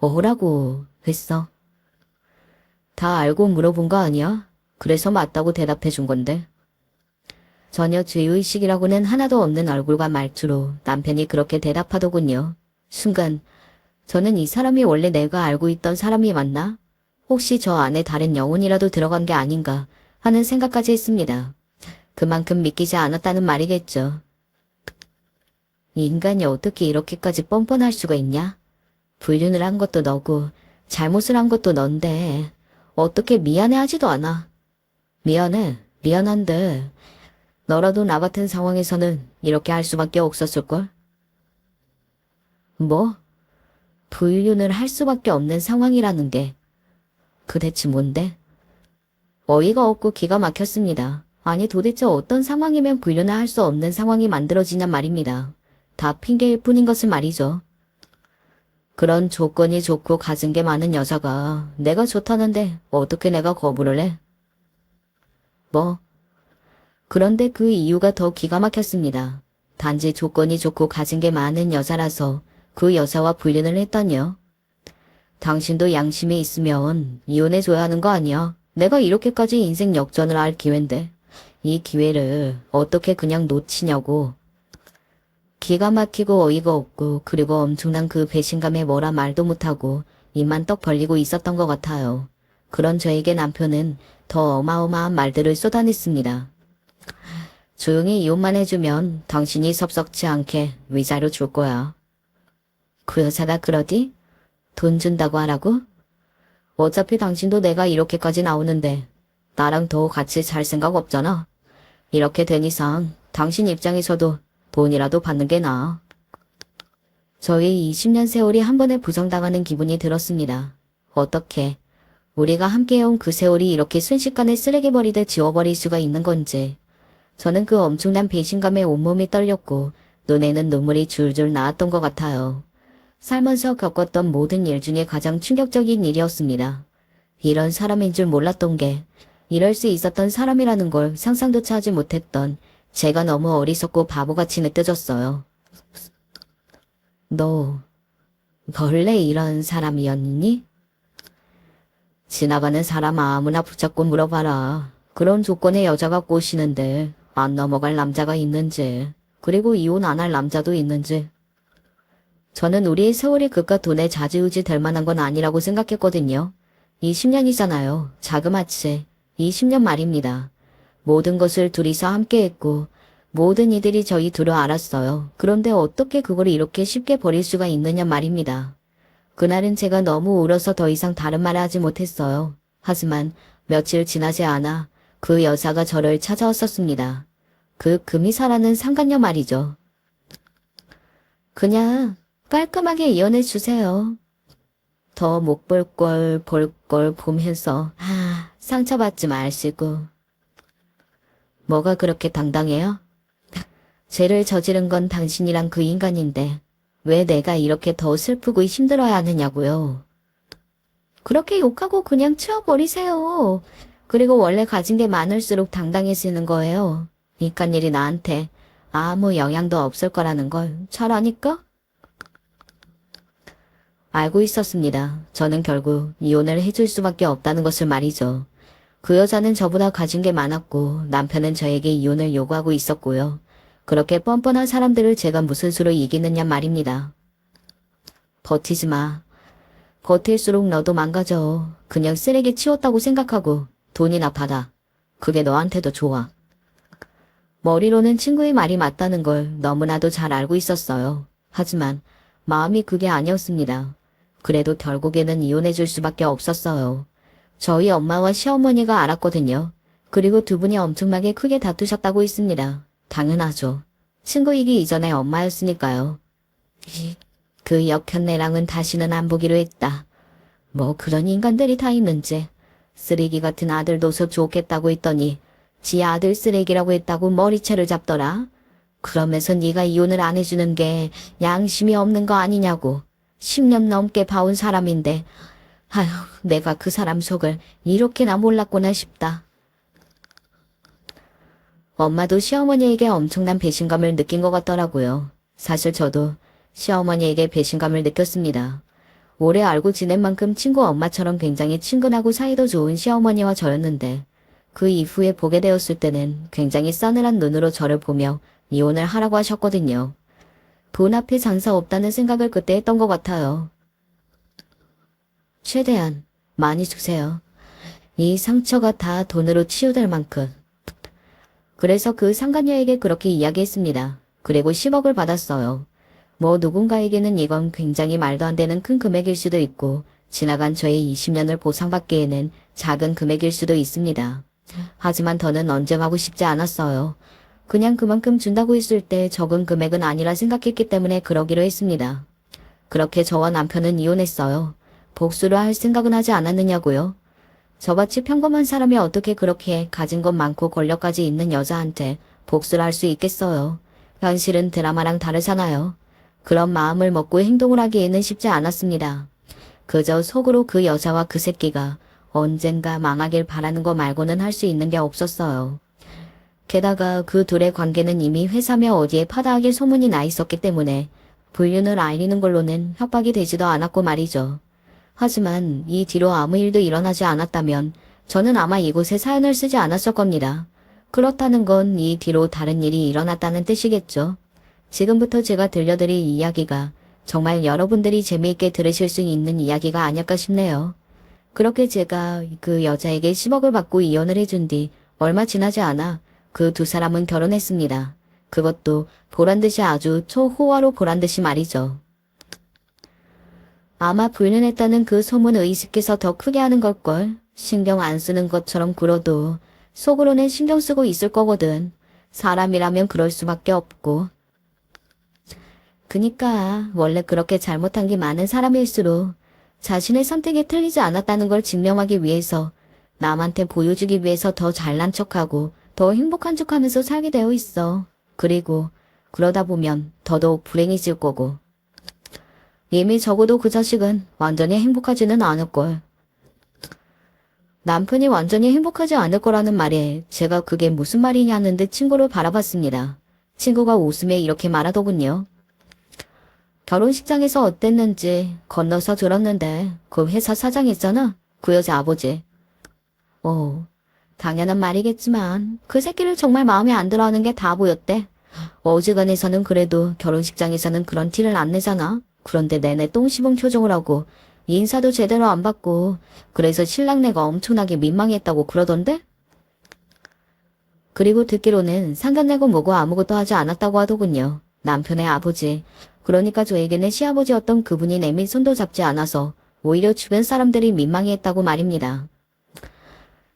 뭐라고 했어? 다 알고 물어본 거 아니야? 그래서 맞다고 대답해 준 건데. 전혀 죄의식이라고는 하나도 없는 얼굴과 말투로 남편이 그렇게 대답하더군요. 순간 저는 이 사람이 원래 내가 알고 있던 사람이 맞나? 혹시 저 안에 다른 영혼이라도 들어간 게 아닌가 하는 생각까지 했습니다. 그만큼 믿기지 않았다는 말이겠죠. 이 인간이 어떻게 이렇게까지 뻔뻔할 수가 있냐? 불륜을 한 것도 너고 잘못을 한 것도 넌데 어떻게 미안해하지도 않아. 미안한데 너라도 나 같은 상황에서는 이렇게 할 수밖에 없었을걸? 뭐? 불륜을 할 수밖에 없는 상황이라는 게 그 대체 뭔데? 어이가 없고 기가 막혔습니다. 아니 도대체 어떤 상황이면 불륜을 할 수 없는 상황이 만들어지냐 말입니다. 다 핑계일 뿐인 것을 말이죠. 그런 조건이 좋고 가진 게 많은 여자가 내가 좋다는데 어떻게 내가 거부를 해? 그런데 그 이유가 더 기가 막혔습니다. 단지 조건이 좋고 가진 게 많은 여자라서 그 여자와 불륜을 했다니요. 당신도 양심이 있으면 이혼해줘야 하는 거 아니야? 내가 이렇게까지 인생 역전을 할 기회인데 이 기회를 어떻게 그냥 놓치냐고. 기가 막히고 어이가 없고 그리고 엄청난 그 배신감에 뭐라 말도 못하고 입만 떡 벌리고 있었던 것 같아요. 그런 저에게 남편은 더 어마어마한 말들을 쏟아냈습니다. 조용히 이혼만 해주면 당신이 섭섭치 않게 위자료 줄 거야. 그 여자가 그러디? 돈 준다고 하라고? 어차피 당신도 내가 이렇게까지 나오는데 나랑 더 같이 살 생각 없잖아. 이렇게 된 이상 당신 입장에서도 돈이라도 받는 게 나아. 저희 20년 세월이 한 번에 부정당하는 기분이 들었습니다. 어떻게 우리가 함께해온 그 세월이 이렇게 순식간에 쓰레기 버리듯 지워버릴 수가 있는 건지. 저는 그 엄청난 배신감에 온몸이 떨렸고 눈에는 눈물이 줄줄 나왔던 것 같아요. 살면서 겪었던 모든 일 중에 가장 충격적인 일이었습니다. 이런 사람인 줄 몰랐던 게, 이럴 수 있었던 사람이라는 걸 상상조차 하지 못했던 제가 너무 어리석고 바보같이 느껴졌어요. 너 원래 이런 사람이었니? 지나가는 사람 아무나 붙잡고 물어봐라. 그런 조건의 여자가 꼬시는데 안 넘어갈 남자가 있는지, 그리고 이혼 안 할 남자도 있는지. 저는 우리의 세월이 그깟 돈에 좌지우지 될 만한 건 아니라고 생각했거든요. 20년이잖아요. 자그마치 20년 말입니다. 모든 것을 둘이서 함께 했고 모든 이들이 저희 둘을 알았어요. 그런데 어떻게 그걸 이렇게 쉽게 버릴 수가 있느냐 말입니다. 그날은 제가 너무 울어서 더 이상 다른 말을 하지 못했어요. 하지만 며칠 지나지 않아 그 여자가 저를 찾아왔었습니다. 그 금이사라는 상간녀 말이죠. 그냥 깔끔하게 이혼해 주세요. 더 못 볼 걸 보면서 상처받지 마시고. 뭐가 그렇게 당당해요? 죄를 저지른 건 당신이랑 그 인간인데 왜 내가 이렇게 더 슬프고 힘들어야 하느냐고요. 그렇게 욕하고 그냥 치워버리세요. 그리고 원래 가진 게 많을수록 당당해지는 거예요. 이깟 일이 나한테 아무 영향도 없을 거라는 걸 잘 아니까? 알고 있었습니다. 저는 결국 이혼을 해줄 수밖에 없다는 것을 말이죠. 그 여자는 저보다 가진 게 많았고 남편은 저에게 이혼을 요구하고 있었고요. 그렇게 뻔뻔한 사람들을 제가 무슨 수로 이기느냐 말입니다. 버티지 마. 버틸수록 너도 망가져. 그냥 쓰레기 치웠다고 생각하고 돈이나 받아. 그게 너한테도 좋아. 머리로는 친구의 말이 맞다는 걸 너무나도 잘 알고 있었어요. 하지만 마음이 그게 아니었습니다. 그래도 결국에는 이혼해줄 수밖에 없었어요. 저희 엄마와 시어머니가 알았거든요. 그리고 두 분이 엄청나게 크게 다투셨다고 했습니다. 당연하죠. 친구이기 이전에 엄마였으니까요. 그 역현내랑은 다시는 안 보기로 했다. 뭐 그런 인간들이 다 있는지. 쓰레기 같은 아들 둬서 좋겠다고 했더니 지 아들 쓰레기라고 했다고 머리채를 잡더라. 그러면서 네가 이혼을 안 해주는 게 양심이 없는 거 아니냐고. 10년 넘게 봐온 사람인데 아휴 내가 그 사람 속을 이렇게나 몰랐구나 싶다. 엄마도 시어머니에게 엄청난 배신감을 느낀 것 같더라고요. 사실 저도 시어머니에게 배신감을 느꼈습니다. 오래 알고 지낸 만큼 친구 엄마처럼 굉장히 친근하고 사이도 좋은 시어머니와 저였는데 그 이후에 보게 되었을 때는 굉장히 싸늘한 눈으로 저를 보며 이혼을 하라고 하셨거든요. 돈 앞에 장사 없다는 생각을 그때 했던 것 같아요. 최대한 많이 주세요. 이 상처가 다 돈으로 치유될 만큼. 그래서 그 상간녀에게 그렇게 이야기했습니다. 그리고 10억을 받았어요. 뭐 누군가에게는 이건 굉장히 말도 안 되는 큰 금액일 수도 있고 지나간 저의 20년을 보상받기에는 작은 금액일 수도 있습니다. 하지만 더는 언쟁하고 싶지 않았어요. 그냥 그만큼 준다고 했을 때 적은 금액은 아니라 생각했기 때문에 그러기로 했습니다. 그렇게 저와 남편은 이혼했어요. 복수를 할 생각은 하지 않았느냐고요. 저같이 평범한 사람이 어떻게 그렇게 가진 것 많고 권력까지 있는 여자한테 복수를 할 수 있겠어요. 현실은 드라마랑 다르잖아요. 그런 마음을 먹고 행동을 하기에는 쉽지 않았습니다. 그저 속으로 그 여자와 그 새끼가 언젠가 망하길 바라는 거 말고는 할 수 있는 게 없었어요. 게다가 그 둘의 관계는 이미 회사며 어디에 파다하게 소문이 나 있었기 때문에 불륜을 알리는 걸로는 협박이 되지도 않았고 말이죠. 하지만 이 뒤로 아무 일도 일어나지 않았다면 저는 아마 이곳에 사연을 쓰지 않았을 겁니다. 그렇다는 건 이 뒤로 다른 일이 일어났다는 뜻이겠죠. 지금부터 제가 들려드릴 이야기가 정말 여러분들이 재미있게 들으실 수 있는 이야기가 아닐까 싶네요. 그렇게 제가 그 여자에게 10억을 받고 이혼을 해준 뒤 얼마 지나지 않아 그 두 사람은 결혼했습니다. 그것도 보란듯이 아주 초호화로 보란듯이 말이죠. 아마 불륜했다는 그 소문 의식해서 더 크게 하는 걸걸. 신경 안 쓰는 것처럼 굴어도 속으로는 신경 쓰고 있을 거거든. 사람이라면 그럴 수밖에 없고. 그니까 원래 그렇게 잘못한 게 많은 사람일수록 자신의 선택이 틀리지 않았다는 걸 증명하기 위해서 남한테 보여주기 위해서 더 잘난 척하고 더 행복한 척하면서 살게 되어 있어. 그리고 그러다 보면 더더욱 불행해질 거고. 이미 적어도 그 자식은 완전히 행복하지는 않을걸. 남편이 완전히 행복하지 않을 거라는 말에 제가 그게 무슨 말이냐는 듯 친구를 바라봤습니다. 친구가 웃으며 이렇게 말하더군요. 결혼식장에서 어땠는지 건너서 들었는데 그 회사 사장 있잖아. 그 여자 아버지. 당연한 말이겠지만 그 새끼를 정말 마음에 안 들어하는 게 다 보였대. 어지간해서는 그래도 결혼식장에서는 그런 티를 안 내잖아. 그런데 내내 똥 씹은 표정을 하고 인사도 제대로 안 받고 그래서 신랑네가 엄청나게 민망했다고 그러던데? 그리고 듣기로는 상견례고 뭐고 아무것도 하지 않았다고 하더군요. 남편의 아버지. 그러니까 저에게는 시아버지였던 그분이 내민 손도 잡지 않아서 오히려 주변 사람들이 민망해했다고 말입니다.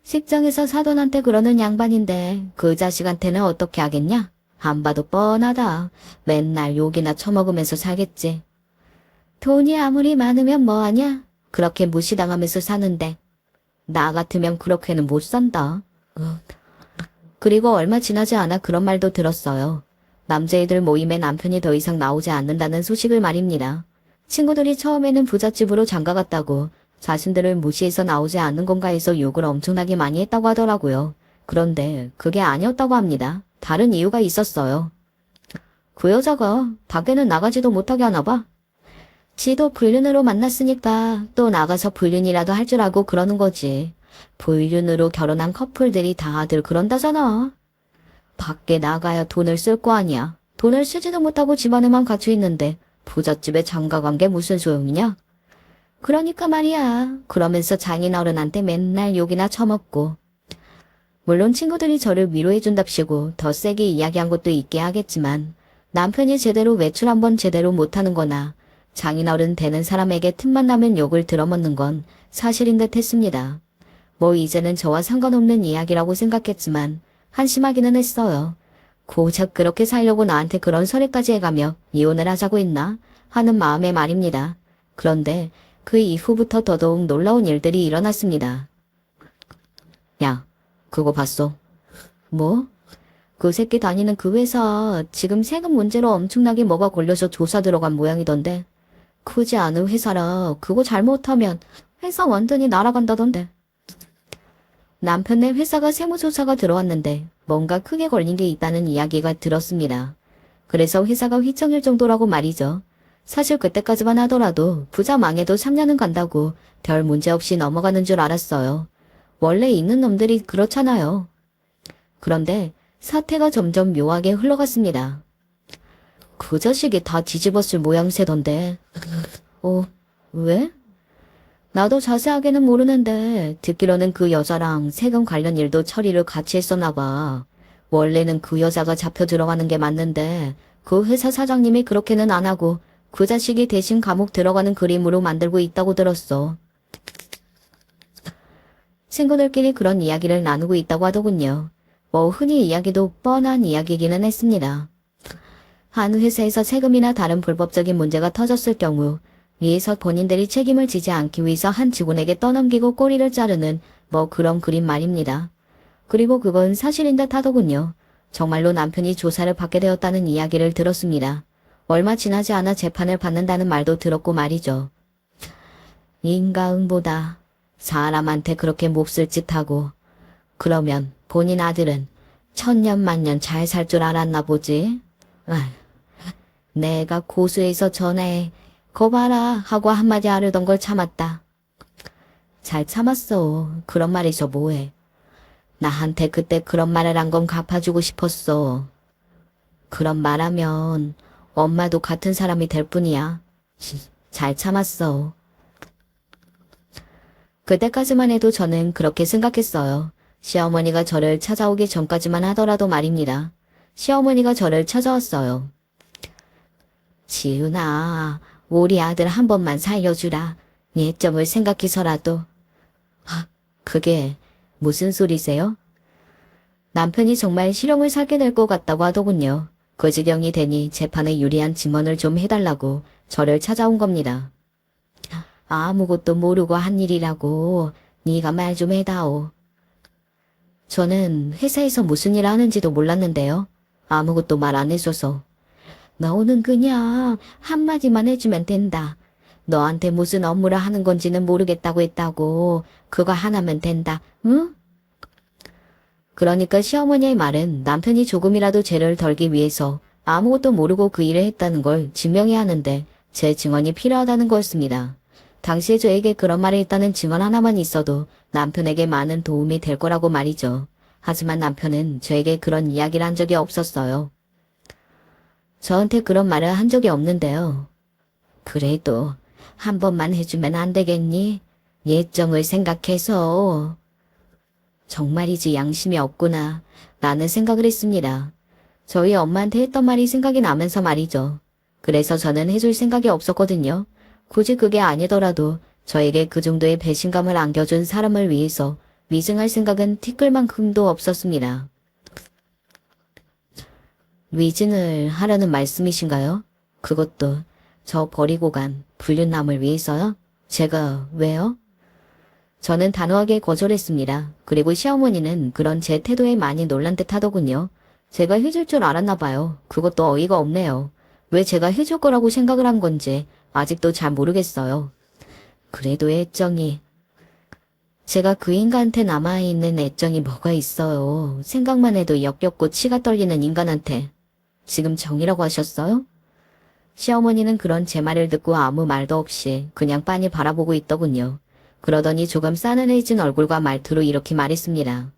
식장에서 사돈한테 그러는 양반인데 그 자식한테는 어떻게 하겠냐? 안 봐도 뻔하다. 맨날 욕이나 처먹으면서 살겠지. 돈이 아무리 많으면 뭐하냐? 그렇게 무시당하면서 사는데 나 같으면 그렇게는 못 산다. 그리고 얼마 지나지 않아 그런 말도 들었어요. 남자애들 모임에 남편이 더 이상 나오지 않는다는 소식을 말입니다. 친구들이 처음에는 부잣집으로 장가갔다고 자신들을 무시해서 나오지 않는 건가 해서 욕을 엄청나게 많이 했다고 하더라고요. 그런데 그게 아니었다고 합니다. 다른 이유가 있었어요. 그 여자가 밖에는 나가지도 못하게 하나 봐. 지도 불륜으로 만났으니까 또 나가서 불륜이라도 할 줄 알고 그러는 거지. 불륜으로 결혼한 커플들이 다들 그런다잖아. 밖에 나가야 돈을 쓸 거 아니야. 돈을 쓰지도 못하고 집안에만 갇혀 있는데 부잣집에 장가간 게 무슨 소용이냐? 그러니까 말이야. 그러면서 장인어른한테 맨날 욕이나 처먹고. 물론 친구들이 저를 위로해준답시고 더 세게 이야기한 것도 있게 하겠지만 남편이 제대로 외출 한번 제대로 못하는 거나 장인어른 되는 사람에게 틈만 나면 욕을 들어먹는 건 사실인 듯 했습니다. 뭐 이제는 저와 상관없는 이야기라고 생각했지만 한심하기는 했어요. 고작 그렇게 살려고 나한테 그런 소리까지 해가며 이혼을 하자고 했나 하는 마음에 말입니다. 그런데 그 이후부터 더더욱 놀라운 일들이 일어났습니다. 야, 그거 봤어? 뭐? 그 새끼 다니는 그 회사 지금 세금 문제로 엄청나게 뭐가 걸려서 조사 들어간 모양이던데. 크지 않은 회사라 그거 잘못하면 회사 완전히 날아간다던데. 남편네 회사가 세무조사가 들어왔는데 뭔가 크게 걸린 게 있다는 이야기가 들었습니다. 그래서 회사가 휘청일 정도라고 말이죠. 사실 그때까지만 하더라도 부자 망해도 3년은 간다고 별 문제 없이 넘어가는 줄 알았어요. 원래 있는 놈들이 그렇잖아요. 그런데 사태가 점점 묘하게 흘러갔습니다. 그 자식이 다 뒤집었을 모양새던데. 왜? 나도 자세하게는 모르는데 듣기로는 그 여자랑 세금 관련 일도 처리를 같이 했었나 봐. 원래는 그 여자가 잡혀 들어가는 게 맞는데 그 회사 사장님이 그렇게는 안 하고 그 자식이 대신 감옥 들어가는 그림으로 만들고 있다고 들었어. 친구들끼리 그런 이야기를 나누고 있다고 하더군요. 뭐 흔히 이야기도 뻔한 이야기기는 했습니다. 한 회사에서 세금이나 다른 불법적인 문제가 터졌을 경우 위에서 본인들이 책임을 지지 않기 위해서 한 직원에게 떠넘기고 꼬리를 자르는 뭐 그런 그림 말입니다. 그리고 그건 사실인 듯 하더군요. 정말로 남편이 조사를 받게 되었다는 이야기를 들었습니다. 얼마 지나지 않아 재판을 받는다는 말도 들었고 말이죠. 인가응보다 사람한테 그렇게 몹쓸 짓하고 그러면 본인 아들은 천년만년 잘 살 줄 알았나 보지. 내가 고수해서 전에 거 봐라 하고 한마디 하려던 걸 참았다. 잘 참았어. 그런 말에서 뭐해. 나한테 그때 그런 말을 한 건 갚아주고 싶었어. 그런 말하면 엄마도 같은 사람이 될 뿐이야. 잘 참았어. 그때까지만 해도 저는 그렇게 생각했어요. 시어머니가 저를 찾아오기 전까지만 하더라도 말입니다. 시어머니가 저를 찾아왔어요. 지은아, 우리 아들 한 번만 살려주라. 예점을 생각해서라도. 그게 무슨 소리세요? 남편이 정말 실형을 살게 될 것 같다고 하더군요. 그 지경이 되니 재판에 유리한 증언을 좀 해달라고 저를 찾아온 겁니다. 아무것도 모르고 한 일이라고 네가 말 좀 해다오. 저는 회사에서 무슨 일을 하는지도 몰랐는데요. 아무것도 말 안 해줘서. 너는 그냥 한마디만 해주면 된다. 너한테 무슨 업무를 하는 건지는 모르겠다고 했다고. 그거 하나면 된다. 응? 그러니까 시어머니의 말은 남편이 조금이라도 죄를 덜기 위해서 아무것도 모르고 그 일을 했다는 걸 증명해야 하는데 제 증언이 필요하다는 거였습니다. 당시에 저에게 그런 말을 했다는 증언 하나만 있어도 남편에게 많은 도움이 될 거라고 말이죠. 하지만 남편은 저에게 그런 이야기를 한 적이 없었어요. 저한테 그런 말을 한 적이 없는데요. 그래도 한 번만 해주면 안 되겠니? 예정을 생각해서. 정말이지 양심이 없구나. 라는 생각을 했습니다. 저희 엄마한테 했던 말이 생각이 나면서 말이죠. 그래서 저는 해줄 생각이 없었거든요. 굳이 그게 아니더라도 저에게 그 정도의 배신감을 안겨준 사람을 위해서 위증할 생각은 티끌만큼도 없었습니다. 위증을 하려는 말씀이신가요? 그것도 저 버리고 간 불륜남을 위해서요? 제가 왜요? 저는 단호하게 거절했습니다. 그리고 시어머니는 그런 제 태도에 많이 놀란 듯 하더군요. 제가 해줄 줄 알았나 봐요. 그것도 어이가 없네요. 왜 제가 해줄 거라고 생각을 한 건지 아직도 잘 모르겠어요. 그래도 애정이... 제가 그 인간한테 남아있는 애정이 뭐가 있어요. 생각만 해도 역겹고 치가 떨리는 인간한테. 지금 정이라고 하셨어요? 시어머니는 그런 제 말을 듣고 아무 말도 없이 그냥 빤히 바라보고 있더군요. 그러더니 조금 싸늘해진 얼굴과 말투로 이렇게 말했습니다.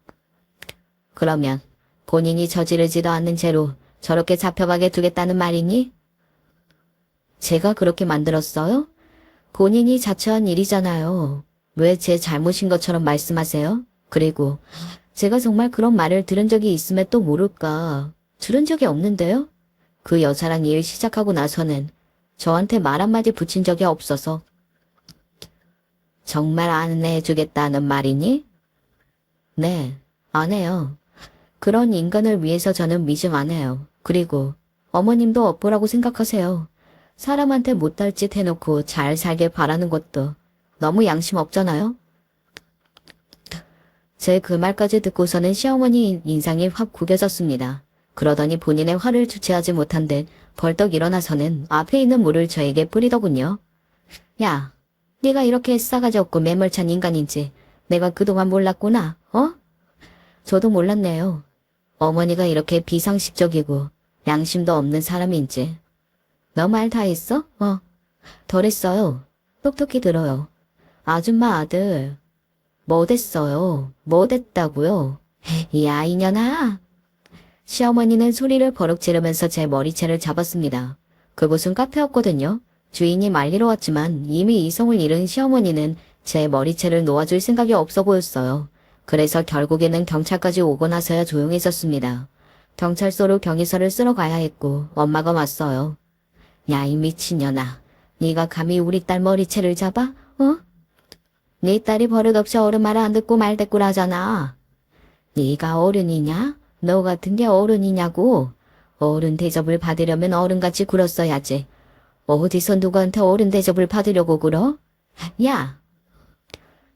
그러면 본인이 저지르지도 않는 죄로 저렇게 잡혀가게 두겠다는 말이니? 제가 그렇게 만들었어요? 본인이 자처한 일이잖아요. 왜 제 잘못인 것처럼 말씀하세요? 그리고 제가 정말 그런 말을 들은 적이 있으면 또 모를까. 들은 적이 없는데요? 그 여자랑 일 시작하고 나서는 저한테 말 한마디 붙인 적이 없어서. 정말 안 해주겠다는 말이니? 네, 안 해요. 그런 인간을 위해서 저는 위증 안 해요. 그리고 어머님도 업보라고 생각하세요. 사람한테 못할 짓 해놓고 잘 살길 바라는 것도 너무 양심 없잖아요? 제 그 말까지 듣고서는 시어머니 인상이 확 구겨졌습니다. 그러더니 본인의 화를 주체하지 못한 듯 벌떡 일어나서는 앞에 있는 물을 저에게 뿌리더군요. 야, 네가 이렇게 싸가지 없고 매몰찬 인간인지 내가 그동안 몰랐구나, 어? 저도 몰랐네요. 어머니가 이렇게 비상식적이고 양심도 없는 사람인지. 너 말 다 했어? 덜 했어요. 똑똑히 들어요. 아줌마 아들. 뭐 됐어요? 뭐 됐다고요? 야, 이년아. 시어머니는 소리를 버럭 지르면서 제 머리채를 잡았습니다. 그곳은 카페였거든요. 주인이 말리러 왔지만 이미 이성을 잃은 시어머니는 제 머리채를 놓아줄 생각이 없어 보였어요. 그래서 결국에는 경찰까지 오고 나서야 조용해졌습니다. 경찰서로 경위서를 쓰러 가야 했고 엄마가 왔어요. 야, 이 미친년아. 네가 감히 우리 딸 머리채를 잡아? 네 딸이 버릇없이 어른 말을 안 듣고 말대꾸라잖아. 네가 어른이냐? 너 같은 게 어른이냐고. 어른 대접을 받으려면 어른같이 굴었어야지. 어디서 누구한테 어른 대접을 받으려고 굴어? 야!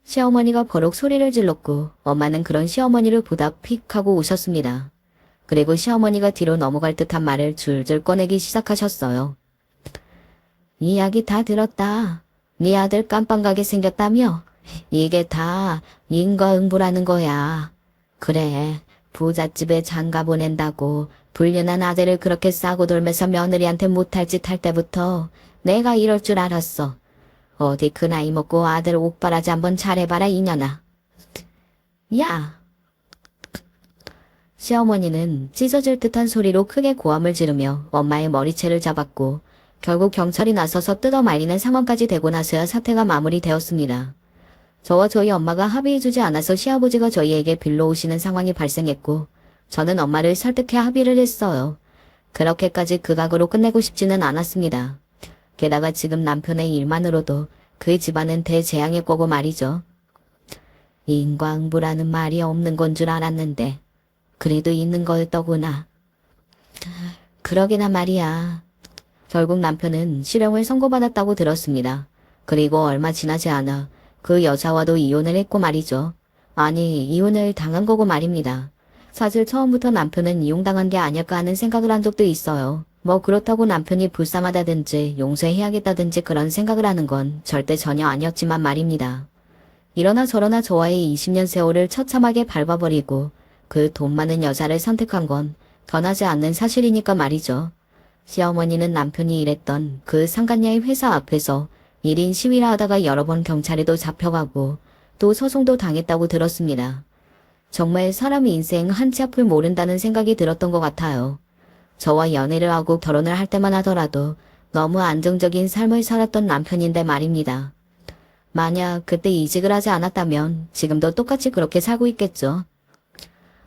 시어머니가 버럭 소리를 질렀고 엄마는 그런 시어머니를 보다 픽 하고 웃었습니다. 그리고 시어머니가 뒤로 넘어갈 듯한 말을 줄줄 꺼내기 시작하셨어요. 이야기 다 들었다. 네 아들 깜빵가게 생겼다며? 이게 다 인과응보라는 거야. 그래, 부잣집에 장가 보낸다고 불륜한 아들을 그렇게 싸고 돌면서 며느리한테 못할 짓 할 때부터 내가 이럴 줄 알았어. 어디 그 나이 먹고 아들 옥바라지 한번 잘해봐라 이년아. 야! 시어머니는 찢어질 듯한 소리로 크게 고함을 지르며 엄마의 머리채를 잡았고 결국 경찰이 나서서 뜯어 말리는 상황까지 되고 나서야 사태가 마무리되었습니다. 저와 저희 엄마가 합의해주지 않아서 시아버지가 저희에게 빌러 오시는 상황이 발생했고 저는 엄마를 설득해 합의를 했어요. 그렇게까지 극악으로 끝내고 싶지는 않았습니다. 게다가 지금 남편의 일만으로도 그 집안은 대재앙일 거고 말이죠. 인과응보라는 말이 없는 건 줄 알았는데 그래도 있는 거였더구나. 그러게나 말이야. 결국 남편은 실형을 선고받았다고 들었습니다. 그리고 얼마 지나지 않아 그 여자와도 이혼을 했고 말이죠. 아니, 이혼을 당한 거고 말입니다. 사실 처음부터 남편은 이용당한 게 아닐까 하는 생각을 한 적도 있어요. 뭐 그렇다고 남편이 불쌍하다든지 용서해야겠다든지 그런 생각을 하는 건 절대 전혀 아니었지만 말입니다. 이러나 저러나 저와의 20년 세월을 처참하게 밟아버리고 그 돈 많은 여자를 선택한 건 변하지 않는 사실이니까 말이죠. 시어머니는 남편이 일했던 그 상간녀의 회사 앞에서 1인 시위를 하다가 여러 번 경찰에도 잡혀가고 또 소송도 당했다고 들었습니다. 정말 사람 인생 한 치 앞을 모른다는 생각이 들었던 것 같아요. 저와 연애를 하고 결혼을 할 때만 하더라도 너무 안정적인 삶을 살았던 남편인데 말입니다. 만약 그때 이직을 하지 않았다면 지금도 똑같이 그렇게 살고 있겠죠.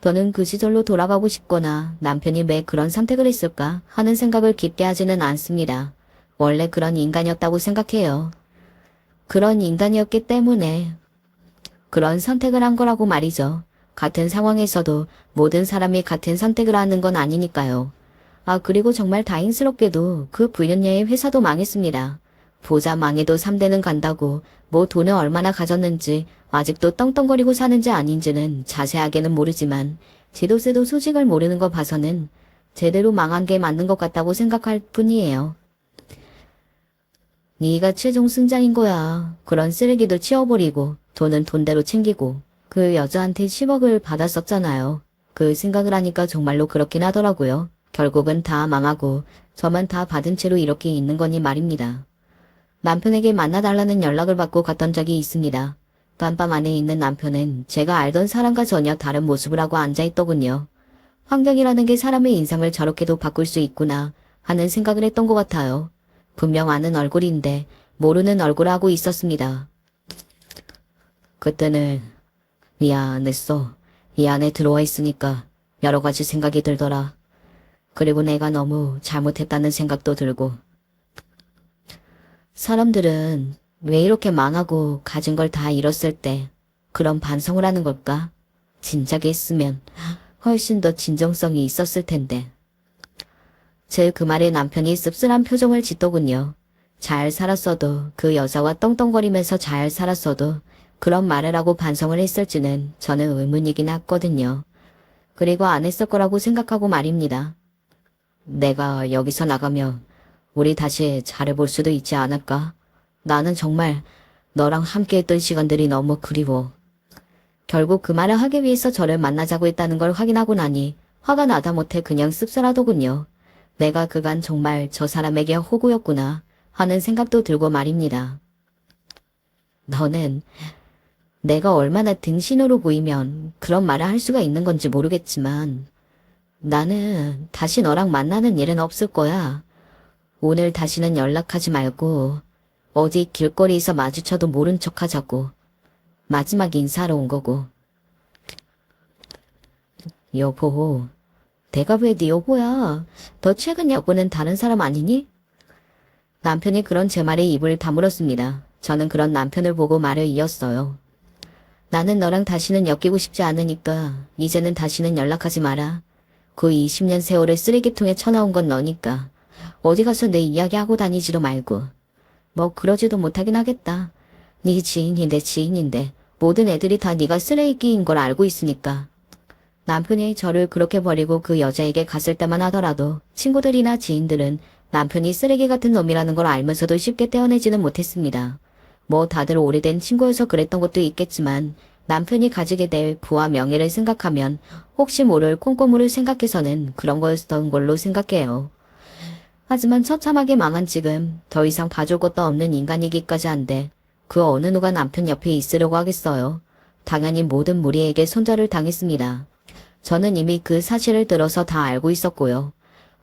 저는 그 시절로 돌아가고 싶거나 남편이 왜 그런 선택을 했을까 하는 생각을 깊게 하지는 않습니다. 원래 그런 인간이었다고 생각해요. 그런 인간이었기 때문에 그런 선택을 한 거라고 말이죠. 같은 상황에서도 모든 사람이 같은 선택을 하는 건 아니니까요. 아, 그리고 정말 다행스럽게도 그 부연녀의 회사도 망했습니다. 보자 망해도 3대는 간다고 뭐 돈을 얼마나 가졌는지 아직도 떵떵거리고 사는지 아닌지는 자세하게는 모르지만 지도세도 소식을 모르는 거 봐서는 제대로 망한 게 맞는 것 같다고 생각할 뿐이에요. 네가 최종 승자인 거야. 그런 쓰레기도 치워버리고 돈은 돈대로 챙기고 그 여자한테 10억을 받았었잖아요. 그 생각을 하니까 정말로 그렇긴 하더라고요. 결국은 다 망하고 저만 다 받은 채로 이렇게 있는 거니 말입니다. 남편에게 만나달라는 연락을 받고 갔던 적이 있습니다. 깜밤 안에 있는 남편은 제가 알던 사람과 전혀 다른 모습을 하고 앉아있더군요. 환경이라는 게 사람의 인상을 저렇게도 바꿀 수 있구나 하는 생각을 했던 것 같아요. 분명 아는 얼굴인데 모르는 얼굴을 하고 있었습니다. 그때는 미안했어. 이 안에 들어와 있으니까 여러 가지 생각이 들더라. 그리고 내가 너무 잘못했다는 생각도 들고. 사람들은 왜 이렇게 망하고 가진 걸 다 잃었을 때 그런 반성을 하는 걸까? 진작에 했으면 훨씬 더 진정성이 있었을 텐데. 제 그 말에 남편이 씁쓸한 표정을 짓더군요. 잘 살았어도 그 여자와 떵떵거리면서 잘 살았어도 그런 말을 하고 반성을 했을지는 저는 의문이긴 했거든요. 그리고 안 했을 거라고 생각하고 말입니다. 내가 여기서 나가면 우리 다시 잘해볼 수도 있지 않을까? 나는 정말 너랑 함께했던 시간들이 너무 그리워. 결국 그 말을 하기 위해서 저를 만나자고 했다는 걸 확인하고 나니 화가 나다 못해 그냥 씁쓸하더군요. 내가 그간 정말 저 사람에게 호구였구나 하는 생각도 들고 말입니다. 너는 내가 얼마나 등신으로 보이면 그런 말을 할 수가 있는 건지 모르겠지만 나는 다시 너랑 만나는 일은 없을 거야. 오늘 다시는 연락하지 말고 어디 길거리에서 마주쳐도 모른 척 하자고. 마지막 인사하러 온 거고. 여보, 내가 왜 네 여보야? 더 최근 여보는 다른 사람 아니니? 남편이 그런 제 말에 입을 다물었습니다. 저는 그런 남편을 보고 말을 이었어요. 나는 너랑 다시는 엮이고 싶지 않으니까 이제는 다시는 연락하지 마라. 그 20년 세월을 쓰레기통에 쳐넣은 건 너니까 어디 가서 내 이야기하고 다니지도 말고. 뭐 그러지도 못하긴 하겠다. 네 지인이 내 지인인데 모든 애들이 다 네가 쓰레기인 걸 알고 있으니까. 남편이 저를 그렇게 버리고 그 여자에게 갔을 때만 하더라도 친구들이나 지인들은 남편이 쓰레기 같은 놈이라는 걸 알면서도 쉽게 떼어내지는 못했습니다. 뭐 다들 오래된 친구여서 그랬던 것도 있겠지만 남편이 가지게 될 부와 명예를 생각하면 혹시 모를 꼼꼼을 생각해서는 그런 거였던 걸로 생각해요. 하지만 처참하게 망한 지금 더 이상 봐줄 것도 없는 인간이기까지 한데 그 어느 누가 남편 옆에 있으려고 하겠어요. 당연히 모든 무리에게 손절을 당했습니다. 저는 이미 그 사실을 들어서 다 알고 있었고요.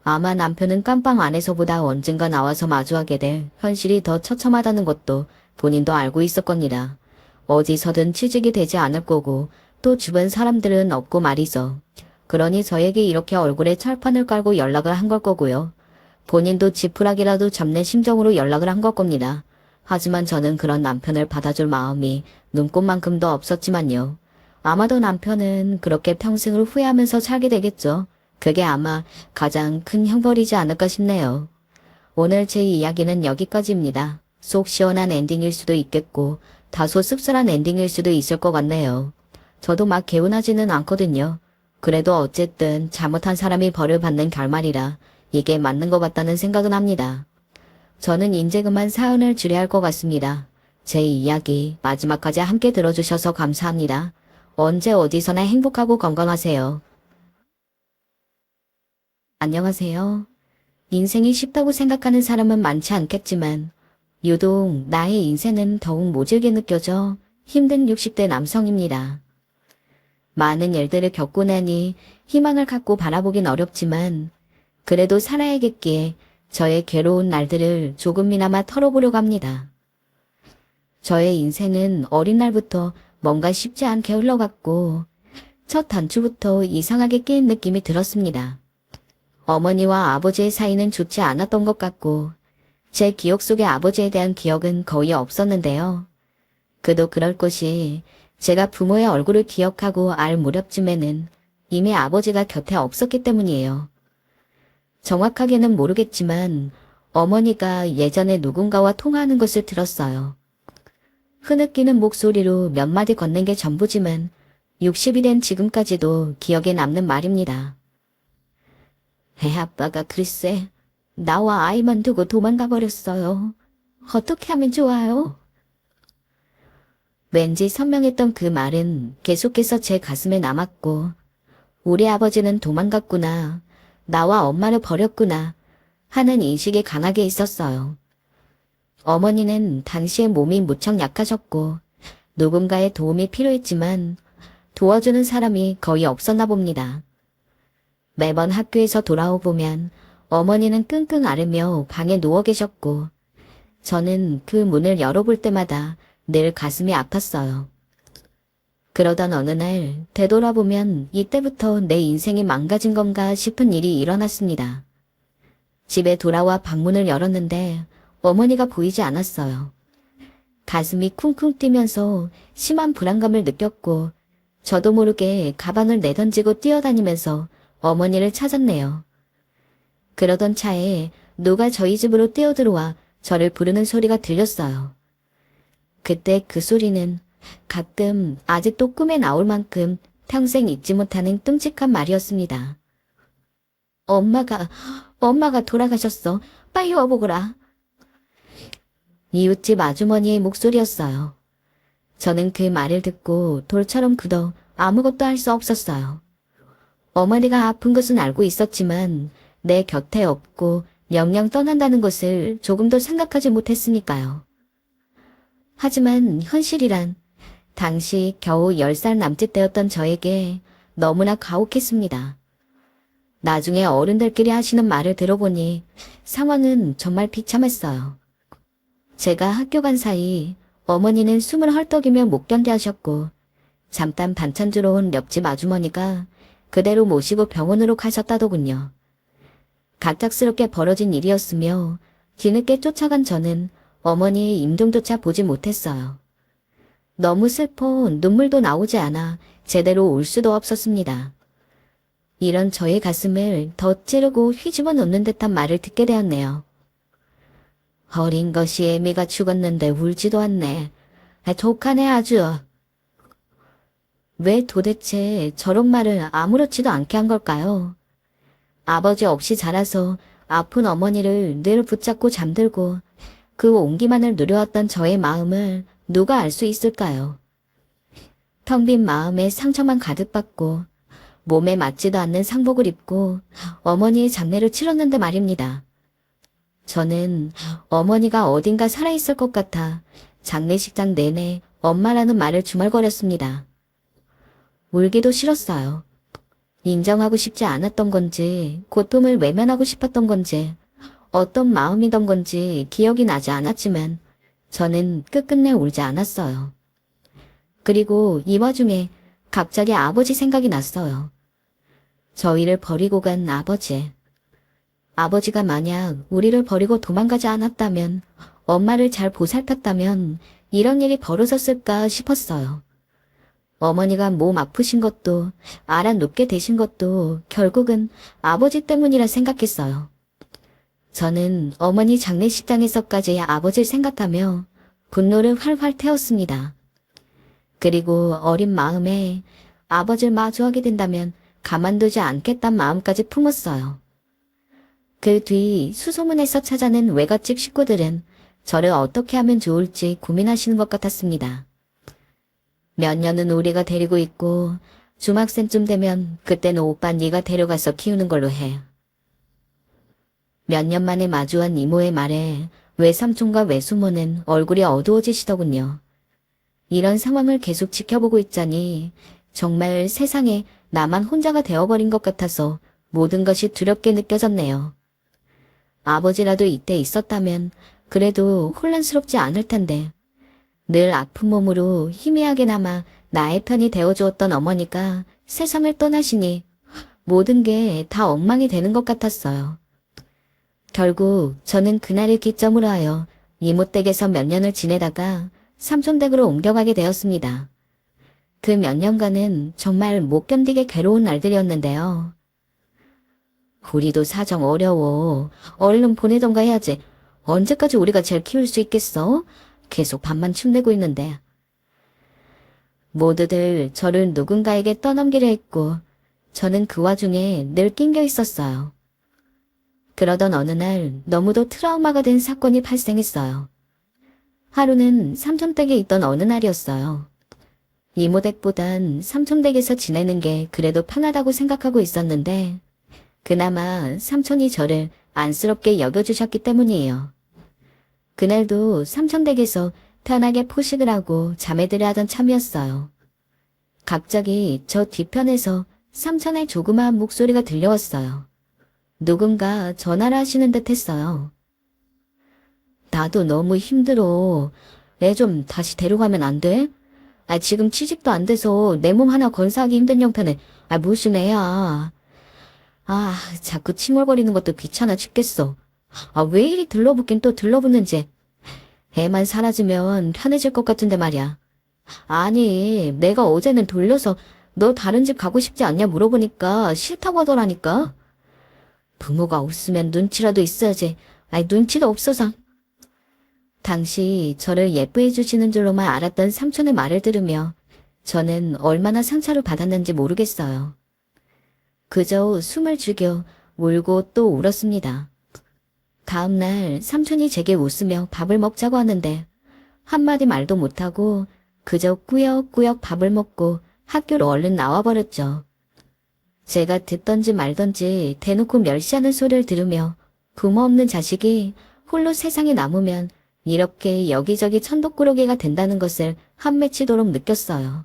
아마 남편은 깜빵 안에서보다 언젠가 나와서 마주하게 될 현실이 더 처참하다는 것도 본인도 알고 있었겁니다. 어디서든 취직이 되지 않을 거고 또 주변 사람들은 없고 말이죠. 그러니 저에게 이렇게 얼굴에 철판을 깔고 연락을 한 걸 거고요. 본인도 지푸라기라도 잡는 심정으로 연락을 한 걸 겁니다. 하지만 저는 그런 남편을 받아줄 마음이 눈꼽만큼도 없었지만요. 아마도 남편은 그렇게 평생을 후회하면서 살게 되겠죠. 그게 아마 가장 큰 형벌이지 않을까 싶네요. 오늘 제 이야기는 여기까지입니다. 속 시원한 엔딩일 수도 있겠고 다소 씁쓸한 엔딩일 수도 있을 것 같네요. 저도 막 개운하지는 않거든요. 그래도 어쨌든 잘못한 사람이 벌을 받는 결말이라 이게 맞는 것 같다는 생각은 합니다. 저는 이제 그만 사연을 줄여야 할 것 같습니다. 제 이야기 마지막까지 함께 들어주셔서 감사합니다. 언제 어디서나 행복하고 건강하세요. 안녕하세요. 인생이 쉽다고 생각하는 사람은 많지 않겠지만 유독 나의 인생은 더욱 모질게 느껴져 힘든 60대 남성입니다. 많은 일들을 겪고 나니 희망을 갖고 바라보긴 어렵지만 그래도 살아야겠기에 저의 괴로운 날들을 조금이나마 털어보려고 합니다. 저의 인생은 어린 날부터 뭔가 쉽지 않게 흘러갔고 첫 단추부터 이상하게 끼인 느낌이 들었습니다. 어머니와 아버지의 사이는 좋지 않았던 것 같고 제 기억 속의 아버지에 대한 기억은 거의 없었는데요. 그도 그럴 것이 제가 부모의 얼굴을 기억하고 알 무렵쯤에는 이미 아버지가 곁에 없었기 때문이에요. 정확하게는 모르겠지만 어머니가 예전에 누군가와 통화하는 것을 들었어요. 흐느끼는 목소리로 몇 마디 건넨 게 전부지만 60이 된 지금까지도 기억에 남는 말입니다. 애 아빠가 글쎄 나와 아이만 두고 도망가 버렸어요. 어떻게 하면 좋아요? 왠지 선명했던 그 말은 계속해서 제 가슴에 남았고 우리 아버지는 도망갔구나. 나와 엄마를 버렸구나 하는 인식이 강하게 있었어요. 어머니는 당시에 몸이 무척 약하셨고 누군가의 도움이 필요했지만 도와주는 사람이 거의 없었나 봅니다. 매번 학교에서 돌아오보면 어머니는 끙끙 앓으며 방에 누워 계셨고 저는 그 문을 열어볼 때마다 늘 가슴이 아팠어요. 그러던 어느 날 되돌아보면 이때부터 내 인생이 망가진 건가 싶은 일이 일어났습니다. 집에 돌아와 방문을 열었는데 어머니가 보이지 않았어요. 가슴이 쿵쿵 뛰면서 심한 불안감을 느꼈고 저도 모르게 가방을 내던지고 뛰어다니면서 어머니를 찾았네요. 그러던 차에 누가 저희 집으로 뛰어들어와 저를 부르는 소리가 들렸어요. 그때 그 소리는 가끔 아직도 꿈에 나올 만큼 평생 잊지 못하는 끔찍한 말이었습니다. 엄마가 돌아가셨어. 빨리 와보거라. 이웃집 아주머니의 목소리였어요. 저는 그 말을 듣고 돌처럼 굳어 아무것도 할 수 없었어요. 어머니가 아픈 것은 알고 있었지만 내 곁에 없고 영영 떠난다는 것을 조금도 생각하지 못했으니까요. 하지만 현실이란 당시 겨우 10살 남짓 되었던 저에게 너무나 가혹했습니다. 나중에 어른들끼리 하시는 말을 들어보니 상황은 정말 비참했어요. 제가 학교 간 사이 어머니는 숨을 헐떡이며 못 견뎌 하셨고 잠깐 반찬 주러 온 옆집 아주머니가 그대로 모시고 병원으로 가셨다더군요. 갑작스럽게 벌어진 일이었으며 뒤늦게 쫓아간 저는 어머니의 임종조차 보지 못했어요. 너무 슬퍼 눈물도 나오지 않아 제대로 울 수도 없었습니다. 이런 저의 가슴을 더 찌르고 휘집어 놓는 듯한 말을 듣게 되었네요. 어린 것이 애미가 죽었는데 울지도 않네. 독하네 아주. 왜 도대체 저런 말을 아무렇지도 않게 한 걸까요? 아버지 없이 자라서 아픈 어머니를 늘 붙잡고 잠들고 그 온기만을 누려왔던 저의 마음을 누가 알 수 있을까요? 텅 빈 마음에 상처만 가득 받고 몸에 맞지도 않는 상복을 입고 어머니의 장례를 치렀는데 말입니다. 저는 어머니가 어딘가 살아있을 것 같아 장례식장 내내 엄마라는 말을 중얼거렸습니다. 울기도 싫었어요. 인정하고 싶지 않았던 건지 고통을 외면하고 싶었던 건지 어떤 마음이던 건지 기억이 나지 않았지만 저는 끝끝내 울지 않았어요. 그리고 이 와중에 갑자기 아버지 생각이 났어요. 저희를 버리고 간 아버지. 아버지가 만약 우리를 버리고 도망가지 않았다면, 엄마를 잘 보살폈다면 이런 일이 벌어졌을까 싶었어요. 어머니가 몸 아프신 것도, 알아 눕게 되신 것도 결국은 아버지 때문이라 생각했어요. 저는 어머니 장례식장에서까지 아버지를 생각하며 분노를 활활 태웠습니다. 그리고 어린 마음에 아버지를 마주하게 된다면 가만두지 않겠단 마음까지 품었어요. 그 뒤 수소문에서 찾아낸 외갓집 식구들은 저를 어떻게 하면 좋을지 고민하시는 것 같았습니다. 몇 년은 우리가 데리고 있고 중학생쯤 되면 그때는 오빠 네가 데려가서 키우는 걸로 해. 몇 년 만에 마주한 이모의 말에 외삼촌과 외숙모는 얼굴이 어두워지시더군요. 이런 상황을 계속 지켜보고 있자니 정말 세상에 나만 혼자가 되어버린 것 같아서 모든 것이 두렵게 느껴졌네요. 아버지라도 이때 있었다면 그래도 혼란스럽지 않을 텐데, 늘 아픈 몸으로 희미하게나마 나의 편이 되어주었던 어머니가 세상을 떠나시니 모든 게 다 엉망이 되는 것 같았어요. 결국 저는 그날을 기점으로 하여 이모 댁에서 몇 년을 지내다가 삼촌 댁으로 옮겨가게 되었습니다. 그 몇 년간은 정말 못 견디게 괴로운 날들이었는데요. 우리도 사정 어려워. 얼른 보내던가 해야지. 언제까지 우리가 쟤를 키울 수 있겠어? 계속 밥만 축내고 있는데. 모두들 저를 누군가에게 떠넘기려 했고 저는 그 와중에 늘 낑겨 있었어요. 그러던 어느 날 너무도 트라우마가 된 사건이 발생했어요. 하루는 삼촌 댁에 있던 어느 날이었어요. 이모 댁보단 삼촌 댁에서 지내는 게 그래도 편하다고 생각하고 있었는데 그나마 삼촌이 저를 안쓰럽게 여겨주셨기 때문이에요. 그날도 삼촌 댁에서 편하게 포식을 하고 자매들을 하던 참이었어요. 갑자기 저 뒤편에서 삼촌의 조그마한 목소리가 들려왔어요. 누군가 전화를 하시는 듯 했어요. 나도 너무 힘들어. 애 좀 다시 데려가면 안 돼? 지금 취직도 안 돼서 내 몸 하나 건사하기 힘든 형편에 무슨 애야. 자꾸 칭얼거리는 것도 귀찮아 죽겠어. 왜 이리 들러붙긴 또 들러붙는지. 애만 사라지면 편해질 것 같은데 말이야. 아니, 내가 어제는 돌려서 너 다른 집 가고 싶지 않냐 물어보니까 싫다고 하더라니까. 부모가 없으면 눈치라도 있어야지. 눈치도 없어서. 당시 저를 예쁘해 주시는 줄로만 알았던 삼촌의 말을 들으며 저는 얼마나 상처를 받았는지 모르겠어요. 그저 숨을 죽여 울고 또 울었습니다. 다음날 삼촌이 제게 웃으며 밥을 먹자고 하는데 한마디 말도 못하고 그저 꾸역꾸역 밥을 먹고 학교로 얼른 나와버렸죠. 제가 듣던지 말던지 대놓고 멸시하는 소리를 들으며 부모 없는 자식이 홀로 세상에 남으면 이렇게 여기저기 천독꾸러기가 된다는 것을 한맺히도록 느꼈어요.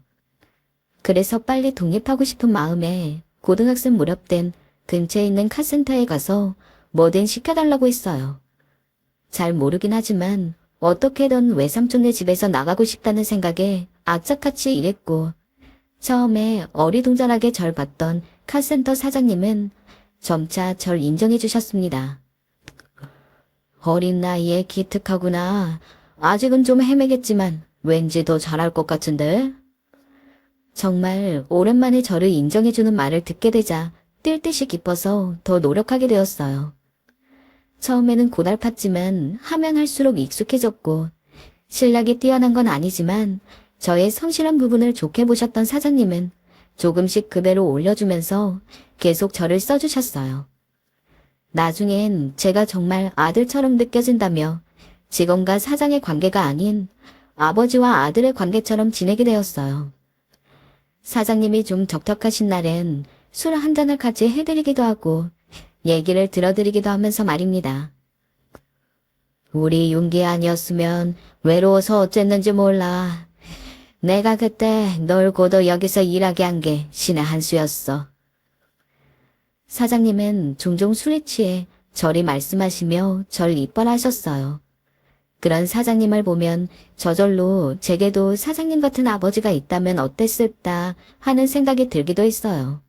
그래서 빨리 독립하고 싶은 마음에 고등학생 무렵 땐 근처에 있는 카센터에 가서 뭐든 시켜달라고 했어요. 잘 모르긴 하지만 어떻게든 외삼촌네 집에서 나가고 싶다는 생각에 악착같이 일했고 처음에 어리둥절하게 절 봤던 카센터 사장님은 점차 절 인정해 주셨습니다. 어린 나이에 기특하구나. 아직은 좀 헤매겠지만 왠지 더 잘할 것 같은데. 정말 오랜만에 저를 인정해주는 말을 듣게 되자 뛸 듯이 기뻐서 더 노력하게 되었어요. 처음에는 고달팠지만 하면 할수록 익숙해졌고 실력이 뛰어난 건 아니지만 저의 성실한 부분을 좋게 보셨던 사장님은 조금씩 급여로 올려주면서 계속 저를 써주셨어요. 나중엔 제가 정말 아들처럼 느껴진다며 직원과 사장의 관계가 아닌 아버지와 아들의 관계처럼 지내게 되었어요. 사장님이 좀 적적하신 날엔 술 한 잔을 같이 해드리기도 하고 얘기를 들어드리기도 하면서 말입니다. 우리 윤기 아니었으면 외로워서 어쨌는지 몰라. 내가 그때 널 고도 여기서 일하게 한 게 신의 한 수였어. 사장님은 종종 술에 취해 저리 말씀하시며 절 이뻐하셨어요. 그런 사장님을 보면 저절로 제게도 사장님 같은 아버지가 있다면 어땠을까 하는 생각이 들기도 했어요.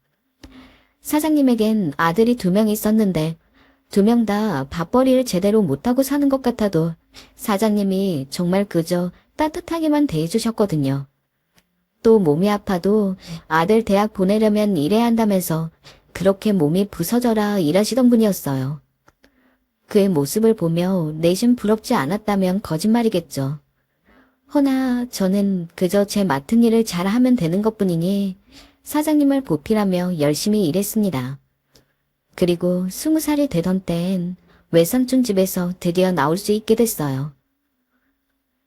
사장님에겐 아들이 2명 있었는데 2명 다 밥벌이를 제대로 못하고 사는 것 같아도 사장님이 정말 그저 따뜻하게만 대해주셨거든요. 또 몸이 아파도 아들 대학 보내려면 일해야 한다면서 그렇게 몸이 부서져라 일하시던 분이었어요. 그의 모습을 보며 내심 부럽지 않았다면 거짓말이겠죠. 허나 저는 그저 제 맡은 일을 잘하면 되는 것뿐이니 사장님을 보필하며 열심히 일했습니다. 그리고 20살이 되던 때엔 외삼촌 집에서 드디어 나올 수 있게 됐어요.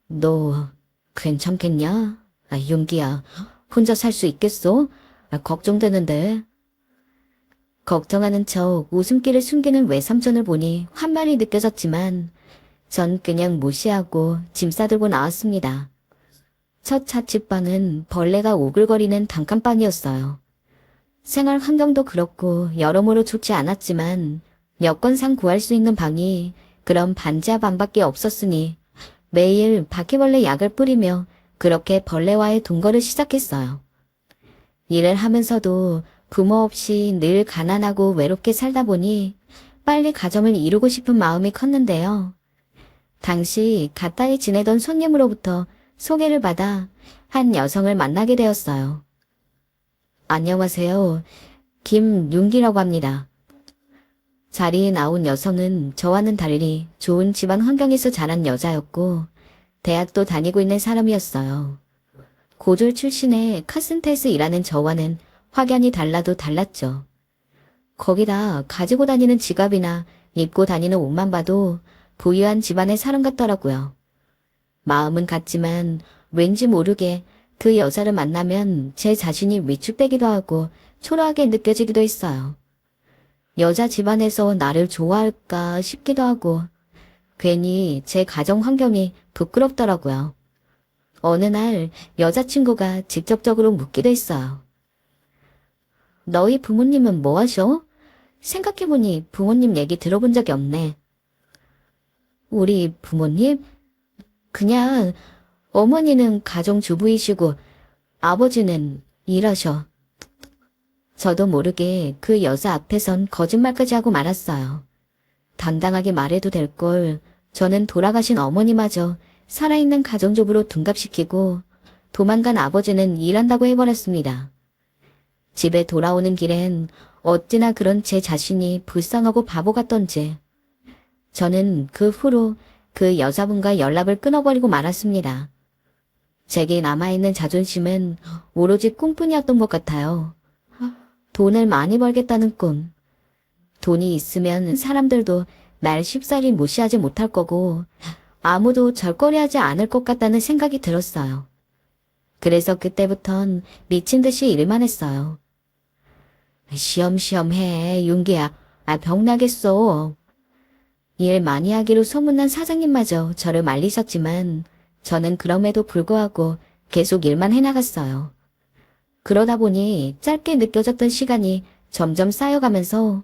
너 괜찮겠냐? 윤기야, 혼자 살 수 있겠어? 걱정되는데. 걱정하는 척 웃음기를 숨기는 외삼촌을 보니 환말이 느껴졌지만 전 그냥 무시하고 짐 싸들고 나왔습니다. 첫 자취방은 벌레가 오글거리는 단칸방이었어요. 생활 환경도 그렇고 여러모로 좋지 않았지만 여건상 구할 수 있는 방이 그런 반지하 방밖에 없었으니 매일 바퀴벌레 약을 뿌리며 그렇게 벌레와의 동거를 시작했어요. 일을 하면서도 부모 없이 늘 가난하고 외롭게 살다 보니 빨리 가정을 이루고 싶은 마음이 컸는데요. 당시 가까이 지내던 손님으로부터 소개를 받아 한 여성을 만나게 되었어요. 안녕하세요. 김윤기라고 합니다. 자리에 나온 여성은 저와는 달리 좋은 집안 환경에서 자란 여자였고 대학도 다니고 있는 사람이었어요. 고졸 출신의 카센터에서 일하는 저와는 확연히 달라도 달랐죠. 거기다 가지고 다니는 지갑이나 입고 다니는 옷만 봐도 부유한 집안의 사람 같더라고요. 마음은 같지만 왠지 모르게 그 여자를 만나면 제 자신이 위축되기도 하고 초라하게 느껴지기도 했어요. 여자 집안에서 나를 좋아할까 싶기도 하고 괜히 제 가정 환경이 부끄럽더라고요. 어느 날 여자친구가 직접적으로 묻기도 했어요. 너희 부모님은 뭐 하셔? 생각해보니 부모님 얘기 들어본 적이 없네. 우리 부모님? 그냥 어머니는 가정주부이시고 아버지는 일하셔. 저도 모르게 그 여자 앞에선 거짓말까지 하고 말았어요. 당당하게 말해도 될 걸 저는 돌아가신 어머니마저 살아있는 가정주부로 둔갑시키고 도망간 아버지는 일한다고 해버렸습니다. 집에 돌아오는 길엔 어찌나 그런 제 자신이 불쌍하고 바보 같던지 저는 그 후로 그 여자분과 연락을 끊어버리고 말았습니다. 제게 남아있는 자존심은 오로지 꿈뿐이었던 것 같아요. 돈을 많이 벌겠다는 꿈. 돈이 있으면 사람들도 날 쉽사리 무시하지 못할 거고 아무도 절거리하지 않을 것 같다는 생각이 들었어요. 그래서 그때부턴 미친 듯이 일만 했어요. 쉬엄쉬엄 해, 윤기야. 병나겠어. 일 많이 하기로 소문난 사장님마저 저를 말리셨지만 저는 그럼에도 불구하고 계속 일만 해나갔어요. 그러다 보니 짧게 느껴졌던 시간이 점점 쌓여가면서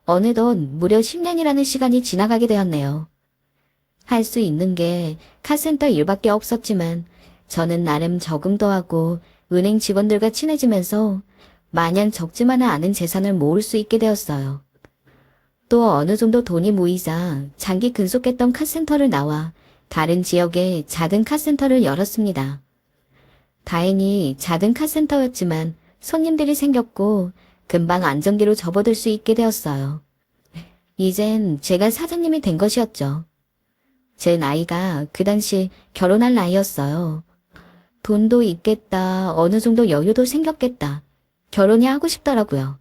어느덧 무려 10년이라는 시간이 지나가게 되었네요. 할 수 있는 게 카센터 일밖에 없었지만 저는 나름 적응도 하고 은행 직원들과 친해지면서 마냥 적지만은 않은 재산을 모을 수 있게 되었어요. 또 어느 정도 돈이 모이자 장기 근속했던 카센터를 나와 다른 지역에 작은 카센터를 열었습니다. 다행히 작은 카센터였지만 손님들이 생겼고 금방 안정기로 접어들 수 있게 되었어요. 이젠 제가 사장님이 된 것이었죠. 제 나이가 그 당시 결혼할 나이였어요. 돈도 있겠다, 어느 정도 여유도 생겼겠다. 결혼이 하고 싶더라고요.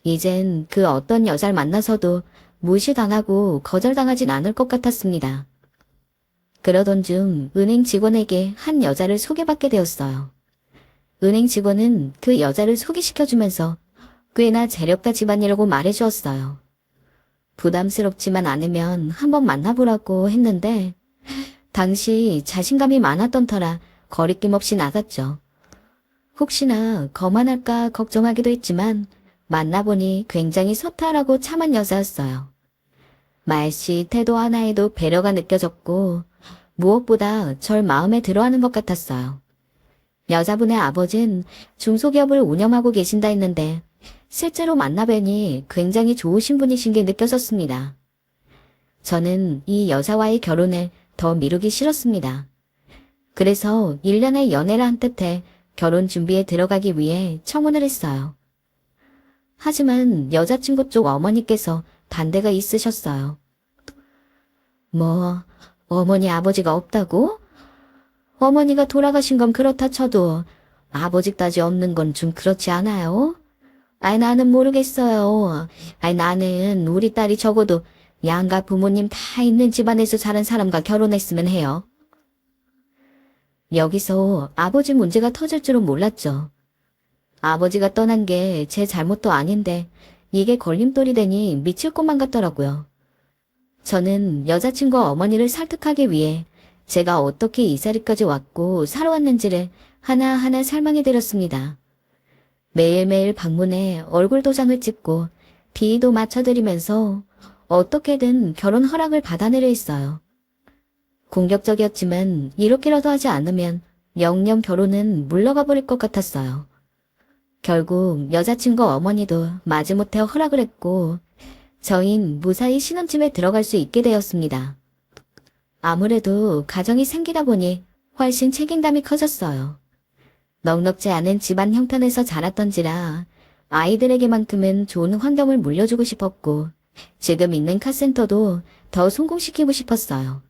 이젠 그 어떤 여자를 만나서도 무시당하고 거절당하진 않을 것 같았습니다. 그러던 중 은행 직원에게 한 여자를 소개받게 되었어요. 은행 직원은 그 여자를 소개시켜주면서 꽤나 재력가 집안이라고 말해주었어요. 부담스럽지만 않으면 한번 만나보라고 했는데 당시 자신감이 많았던 터라 거리낌 없이 나갔죠. 혹시나 거만할까 걱정하기도 했지만 만나보니 굉장히 소탈하고 참한 여자였어요. 말씨, 태도 하나에도 배려가 느껴졌고 무엇보다 절 마음에 들어하는 것 같았어요. 여자분의 아버진 중소기업을 운영하고 계신다 했는데 실제로 만나뵈니 굉장히 좋으신 분이신 게 느껴졌습니다. 저는 이 여자와의 결혼을 더 미루기 싫었습니다. 그래서 1년의 연애를 한 끝에 결혼 준비에 들어가기 위해 청혼을 했어요. 하지만 여자친구 쪽 어머니께서 반대가 있으셨어요. 뭐, 어머니 아버지가 없다고? 어머니가 돌아가신 건 그렇다 쳐도 아버지까지 없는 건 좀 그렇지 않아요? 나는 모르겠어요. 나는 우리 딸이 적어도 양가 부모님 다 있는 집안에서 자란 사람과 결혼했으면 해요. 여기서 아버지 문제가 터질 줄은 몰랐죠. 아버지가 떠난 게 제 잘못도 아닌데 이게 걸림돌이 되니 미칠 것만 같더라고요. 저는 여자친구 어머니를 설득하기 위해 제가 어떻게 이 자리까지 왔고 살아왔는지를 하나하나 설명해 드렸습니다. 매일매일 방문해 얼굴 도장을 찍고 비위도 맞춰드리면서 어떻게든 결혼 허락을 받아내려 했어요. 공격적이었지만 이렇게라도 하지 않으면 영영 결혼은 물러가 버릴 것 같았어요. 결국 여자친구 어머니도 마지못해 허락을 했고 저흰 무사히 신혼집에 들어갈 수 있게 되었습니다. 아무래도 가정이 생기다 보니 훨씬 책임감이 커졌어요. 넉넉지 않은 집안 형편에서 자랐던지라 아이들에게만큼은 좋은 환경을 물려주고 싶었고 지금 있는 카센터도 더 성공시키고 싶었어요.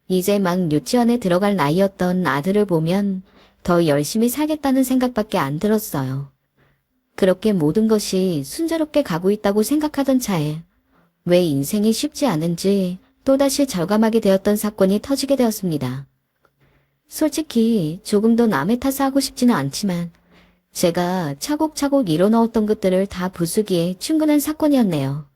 이제 막 유치원에 들어갈 나이였던 아들을 보면 더 열심히 살겠다는 생각밖에 안 들었어요. 그렇게 모든 것이 순조롭게 가고 있다고 생각하던 차에 왜 인생이 쉽지 않은지 또다시 절감하게 되었던 사건이 터지게 되었습니다. 솔직히 조금도 남의 탓을 하고 싶지는 않지만 제가 차곡차곡 이뤄넣었던 것들을 다 부수기에 충분한 사건이었네요.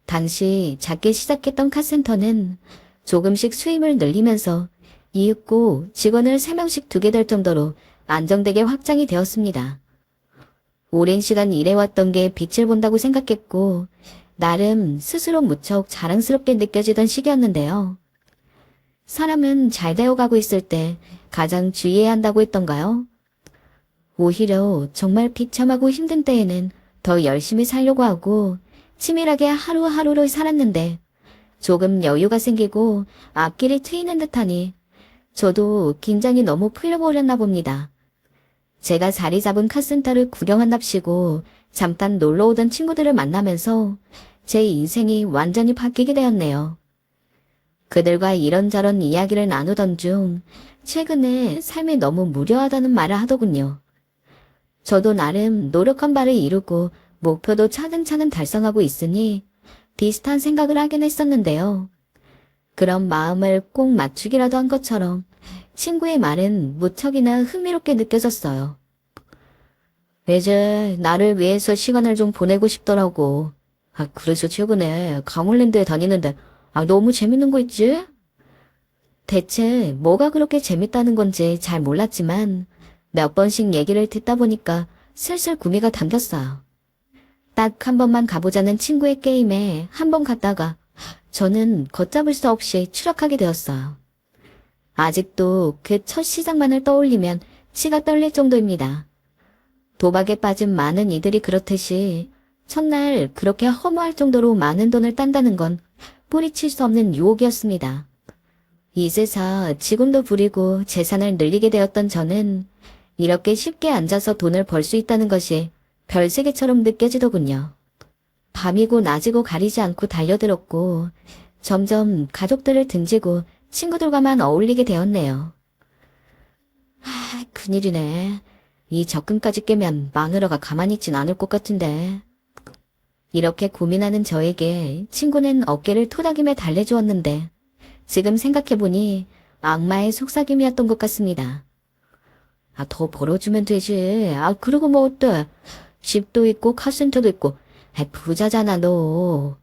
당시 작게 시작했던 카센터는 조금씩 수입을 늘리면서 이윽고 직원을 3명씩 두게 될 정도로 안정되게 확장이 되었습니다. 오랜 시간 일해왔던 게 빛을 본다고 생각했고 나름 스스로 무척 자랑스럽게 느껴지던 시기였는데요. 사람은 잘 되어가고 있을 때 가장 주의해야 한다고 했던가요? 오히려 정말 비참하고 힘든 때에는 더 열심히 살려고 하고 치밀하게 하루하루를 살았는데 조금 여유가 생기고 앞길이 트이는 듯하니 저도 긴장이 너무 풀려버렸나 봅니다. 제가 자리 잡은 카센터를 구경한답시고 잠깐 놀러오던 친구들을 만나면서 제 인생이 완전히 바뀌게 되었네요. 그들과 이런저런 이야기를 나누던 중 최근에 삶이 너무 무료하다는 말을 하더군요. 저도 나름 노력한 바를 이루고 목표도 차근차근 달성하고 있으니 비슷한 생각을 하긴 했었는데요. 그런 마음을 꼭 맞추기라도 한 것처럼 친구의 말은 무척이나 흥미롭게 느껴졌어요. 이제 나를 위해서 시간을 좀 보내고 싶더라고. 그래서 최근에 강원랜드에 다니는데 너무 재밌는 거 있지? 대체 뭐가 그렇게 재밌다는 건지 잘 몰랐지만 몇 번씩 얘기를 듣다 보니까 슬슬 구미가 당겼어요. 딱 한 번만 가보자는 친구의 게임에 한 번 갔다가 저는 걷잡을 수 없이 추락하게 되었어요. 아직도 그 첫 시작만을 떠올리면 치가 떨릴 정도입니다. 도박에 빠진 많은 이들이 그렇듯이 첫날 그렇게 허무할 정도로 많은 돈을 딴다는 건 뿌리칠 수 없는 유혹이었습니다. 이제서 지금도 부리고 재산을 늘리게 되었던 저는 이렇게 쉽게 앉아서 돈을 벌 수 있다는 것이 별세계처럼 느껴지더군요. 밤이고 낮이고 가리지 않고 달려들었고 점점 가족들을 등지고 친구들과만 어울리게 되었네요. 큰일이네. 이 적금까지 깨면 마누라가 가만히 있진 않을 것 같은데. 이렇게 고민하는 저에게 친구는 어깨를 토닥이며 달래주었는데 지금 생각해보니 악마의 속삭임이었던 것 같습니다. 더 벌어주면 되지. 그러고 뭐 어때? 집도 있고 카센터도 있고 부자잖아 너.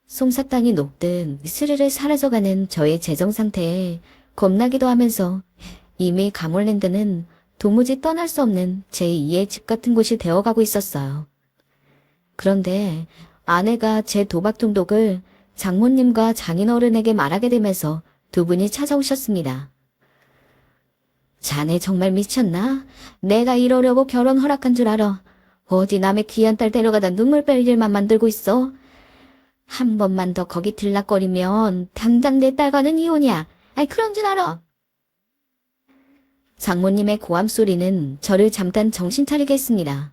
솜사탕이 녹듯 스르르 사라져가는 저의 재정 상태에 겁나기도 하면서 이미 강원랜드는 도무지 떠날 수 없는 제2의 집 같은 곳이 되어가고 있었어요. 그런데 아내가 제 도박 중독을 장모님과 장인어른에게 말하게 되면서 두 분이 찾아오셨습니다. 자네 정말 미쳤나? 내가 이러려고 결혼 허락한 줄 알아. 어디 남의 귀한 딸 데려가다 눈물 뺄 일만 만들고 있어. 한 번만 더 거기 들락거리면 당장 내 딸과는 이혼이야. 아이 그런 줄 알아. 장모님의 고함 소리는 저를 잠깐 정신 차리게 했습니다.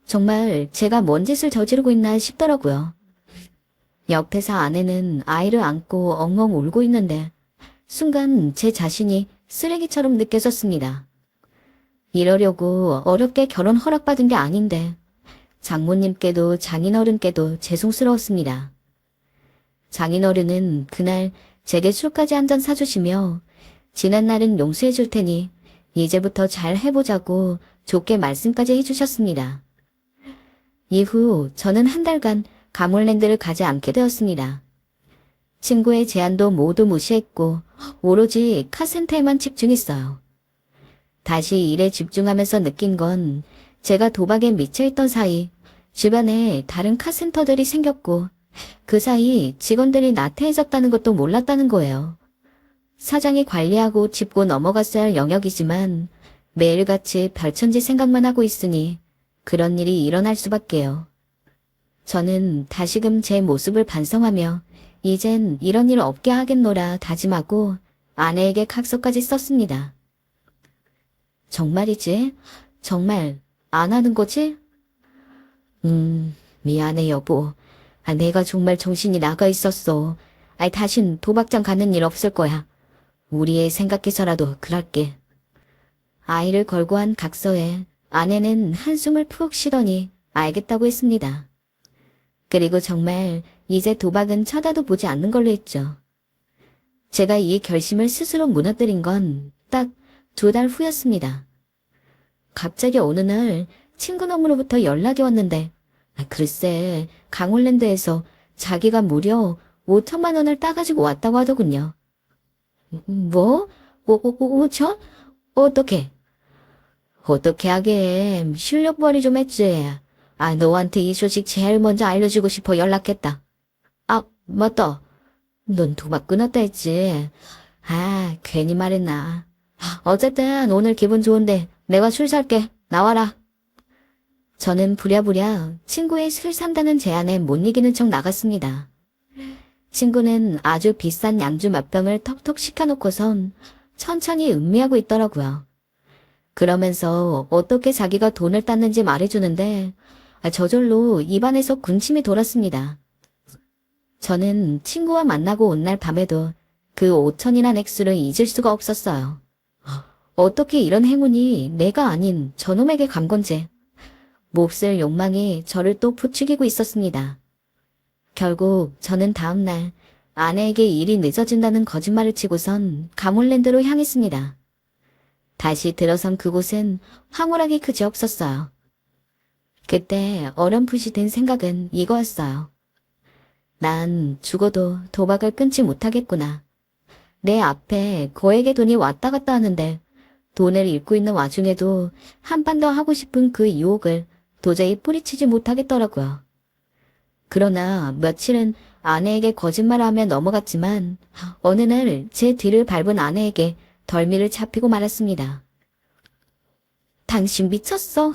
정말 제가 뭔 짓을 저지르고 있나 싶더라고요. 옆에서 아내는 아이를 안고 엉엉 울고 있는데 순간 제 자신이 쓰레기처럼 느껴졌습니다. 이러려고 어렵게 결혼 허락받은 게 아닌데 장모님께도 장인어른께도 죄송스러웠습니다. 장인어른은 그날 제게 술까지 한 잔 사주시며 지난 날은 용서해 줄 테니 이제부터 잘 해보자고 좋게 말씀까지 해주셨습니다. 이후 저는 한 달간 가몰랜드를 가지 않게 되었습니다. 친구의 제안도 모두 무시했고 오로지 카센터에만 집중했어요. 다시 일에 집중하면서 느낀 건 제가 도박에 미쳐있던 사이 주변에 다른 카센터들이 생겼고 그 사이 직원들이 나태해졌다는 것도 몰랐다는 거예요. 사장이 관리하고 짚고 넘어갔어야 할 영역이지만 매일같이 별천지 생각만 하고 있으니 그런 일이 일어날 수밖에요. 저는 다시금 제 모습을 반성하며 이젠 이런 일 없게 하겠노라 다짐하고 아내에게 각서까지 썼습니다. 정말이지? 정말 안 하는 거지? 미안해 여보. 내가 정말 정신이 나가 있었어. 다신 도박장 가는 일 없을 거야. 우리 애 생각해서라도 그럴게. 아이를 걸고 한 각서에 아내는 한숨을 푹 쉬더니 알겠다고 했습니다. 그리고 정말 이제 도박은 쳐다도 보지 않는 걸로 했죠. 제가 이 결심을 스스로 무너뜨린 건 딱 2달 후였습니다. 갑자기 어느 날 친구 놈으로부터 연락이 왔는데 글쎄 강원랜드에서 자기가 무려 5천만 원을 따가지고 왔다고 하더군요. 뭐? 5천? 어떻게? 어떻게 하게 실력 발휘 좀 했지. 너한테 이 소식 제일 먼저 알려주고 싶어 연락했다. 맞다. 넌 도박 끊었다 했지. 괜히 말했나. 어쨌든 오늘 기분 좋은데 내가 술 살게. 나와라. 저는 부랴부랴 친구의 술 산다는 제안에 못 이기는 척 나갔습니다. 친구는 아주 비싼 양주 몇 병을 턱턱 시켜놓고선 천천히 음미하고 있더라고요. 그러면서 어떻게 자기가 돈을 땄는지 말해주는데 저절로 입안에서 군침이 돌았습니다. 저는 친구와 만나고 온 날 밤에도 그 5천이란 액수를 잊을 수가 없었어요. 어떻게 이런 행운이 내가 아닌 저놈에게 간 건지 몹쓸 욕망이 저를 또 부추기고 있었습니다. 결국 저는 다음날 아내에게 일이 늦어진다는 거짓말을 치고선 가몰랜드로 향했습니다. 다시 들어선 그곳은 황홀하기 그지없었어요. 그때 어렴풋이 든 생각은 이거였어요. 난 죽어도 도박을 끊지 못하겠구나. 내 앞에 거액의 돈이 왔다 갔다 하는데 돈을 잃고 있는 와중에도 한 판 더 하고 싶은 그 유혹을 도저히 뿌리치지 못하겠더라고요. 그러나 며칠은 아내에게 거짓말을 하며 넘어갔지만 어느 날 제 뒤를 밟은 아내에게 덜미를 잡히고 말았습니다. 당신 미쳤어?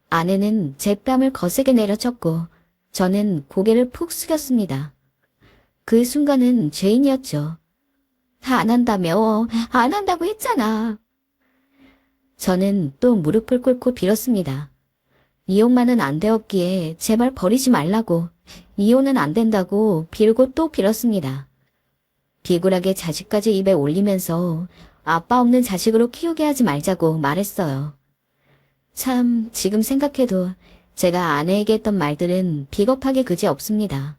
아내는 제 뺨을 거세게 내려쳤고 저는 고개를 푹 숙였습니다. 그 순간은 죄인이었죠. 안 한다며, 안 한다고 했잖아. 저는 또 무릎을 꿇고 빌었습니다. 이혼만은 안 되었기에 제발 버리지 말라고, 이혼은 안 된다고 빌고 또 빌었습니다. 비굴하게 자식까지 입에 올리면서 아빠 없는 자식으로 키우게 하지 말자고 말했어요. 참 지금 생각해도 제가 아내에게 했던 말들은 비겁하게 그지없습니다.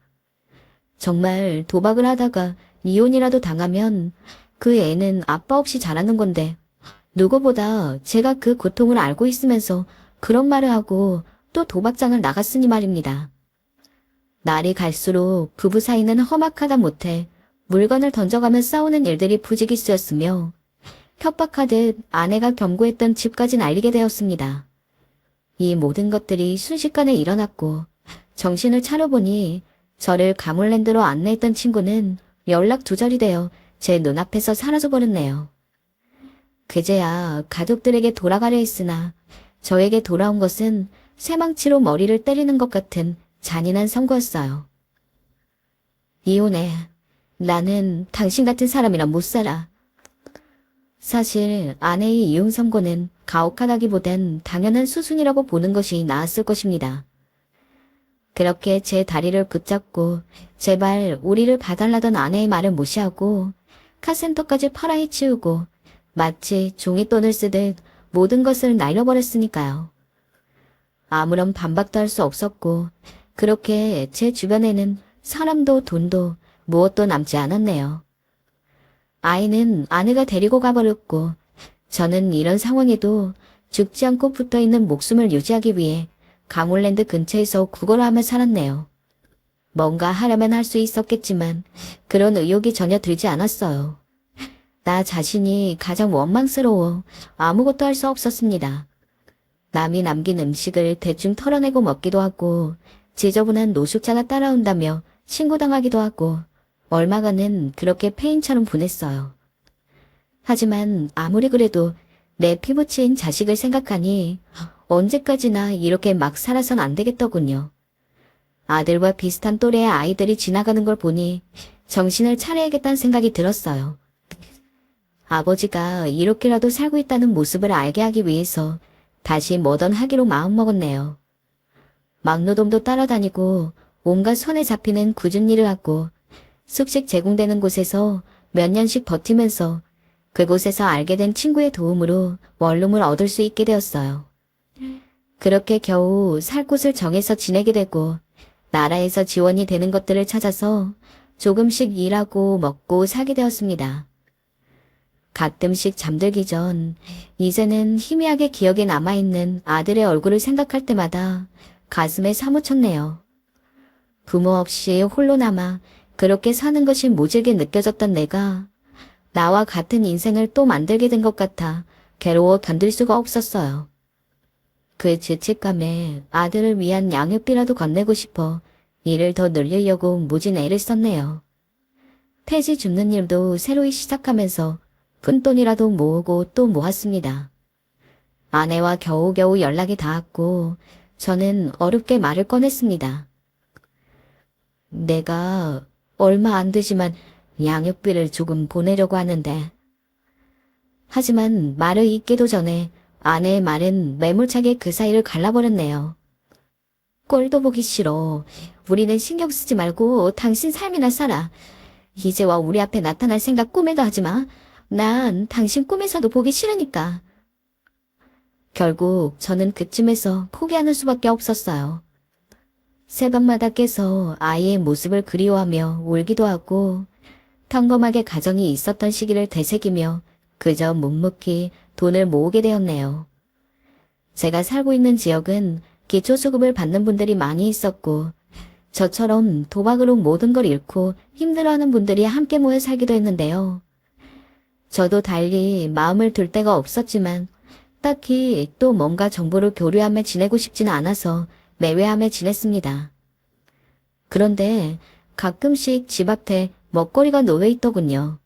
정말 도박을 하다가 이혼이라도 당하면 그 애는 아빠 없이 자라는 건데 누구보다 제가 그 고통을 알고 있으면서 그런 말을 하고 또 도박장을 나갔으니 말입니다. 날이 갈수록 부부 사이는 험악하다 못해 물건을 던져가며 싸우는 일들이 부지기수였으며 협박하듯 아내가 경고했던 집까지 날리게 되었습니다. 이 모든 것들이 순식간에 일어났고 정신을 차려보니 저를 가물랜드로 안내했던 친구는 연락 두절이 되어 제 눈앞에서 사라져버렸네요. 그제야 가족들에게 돌아가려 했으나 저에게 돌아온 것은 쇠망치로 머리를 때리는 것 같은 잔인한 선고였어요. 이혼해. 나는 당신 같은 사람이랑 못 살아. 사실 아내의 이혼 선고는 가혹하다기보단 당연한 수순이라고 보는 것이 나았을 것입니다. 그렇게 제 다리를 붙잡고 제발 우리를 봐달라던 아내의 말을 무시하고 카센터까지 팔아헤치우고 마치 종이돈을 쓰듯 모든 것을 날려버렸으니까요. 아무런 반박도 할 수 없었고 그렇게 제 주변에는 사람도 돈도 무엇도 남지 않았네요. 아이는 아내가 데리고 가버렸고 저는 이런 상황에도 죽지 않고 붙어있는 목숨을 유지하기 위해 가몰랜드 근처에서 구걸을 하며 살았네요. 뭔가 하려면 할 수 있었겠지만 그런 의욕이 전혀 들지 않았어요. 나 자신이 가장 원망스러워 아무것도 할 수 없었습니다. 남이 남긴 음식을 대충 털어내고 먹기도 하고 지저분한 노숙자가 따라온다며 신고당하기도 하고 얼마간은 그렇게 폐인처럼 보냈어요. 하지만 아무리 그래도 내 피부치인 자식을 생각하니 언제까지나 이렇게 막 살아선 안 되겠더군요. 아들과 비슷한 또래의 아이들이 지나가는 걸 보니 정신을 차려야겠다는 생각이 들었어요. 아버지가 이렇게라도 살고 있다는 모습을 알게 하기 위해서 다시 뭐든 하기로 마음먹었네요. 막노동도 따라다니고 온갖 손에 잡히는 굳은 일을 하고 숙식 제공되는 곳에서 몇 년씩 버티면서 그곳에서 알게 된 친구의 도움으로 원룸을 얻을 수 있게 되었어요. 그렇게 겨우 살 곳을 정해서 지내게 되고 나라에서 지원이 되는 것들을 찾아서 조금씩 일하고 먹고 살게 되었습니다. 가끔씩 잠들기 전 이제는 희미하게 기억에 남아있는 아들의 얼굴을 생각할 때마다 가슴에 사무쳤네요. 부모 없이 홀로 남아 그렇게 사는 것이 모질게 느껴졌던 내가 나와 같은 인생을 또 만들게 된 것 같아 괴로워 견딜 수가 없었어요. 그 죄책감에 아들을 위한 양육비라도 건네고 싶어 일을 더 늘리려고 무진 애를 썼네요. 폐지 줍는 일도 새로이 시작하면서 푼돈이라도 모으고 또 모았습니다. 아내와 겨우겨우 연락이 닿았고 저는 어렵게 말을 꺼냈습니다. 내가 얼마 안 되지만 양육비를 조금 보내려고 하는데. 하지만 말을 잇기도 전에 아내의 말은 매몰차게 그 사이를 갈라버렸네요. 꼴도 보기 싫어. 우리는 신경 쓰지 말고 당신 삶이나 살아. 이제와 우리 앞에 나타날 생각 꿈에도 하지 마. 난 당신 꿈에서도 보기 싫으니까. 결국 저는 그쯤에서 포기하는 수밖에 없었어요. 새밤마다 깨서 아이의 모습을 그리워하며 울기도 하고 평범하게 가정이 있었던 시기를 되새기며 그저 묵묵히 돈을 모으게 되었네요. 제가 살고 있는 지역은 기초수급을 받는 분들이 많이 있었고 저처럼 도박으로 모든 걸 잃고 힘들어하는 분들이 함께 모여 살기도 했는데요. 저도 달리 마음을 둘 데가 없었지만 딱히 또 뭔가 정보를 교류하며 지내고 싶지는 않아서 내외하며 지냈습니다. 그런데 가끔씩 집 앞에 먹거리가 놓여 있더군요.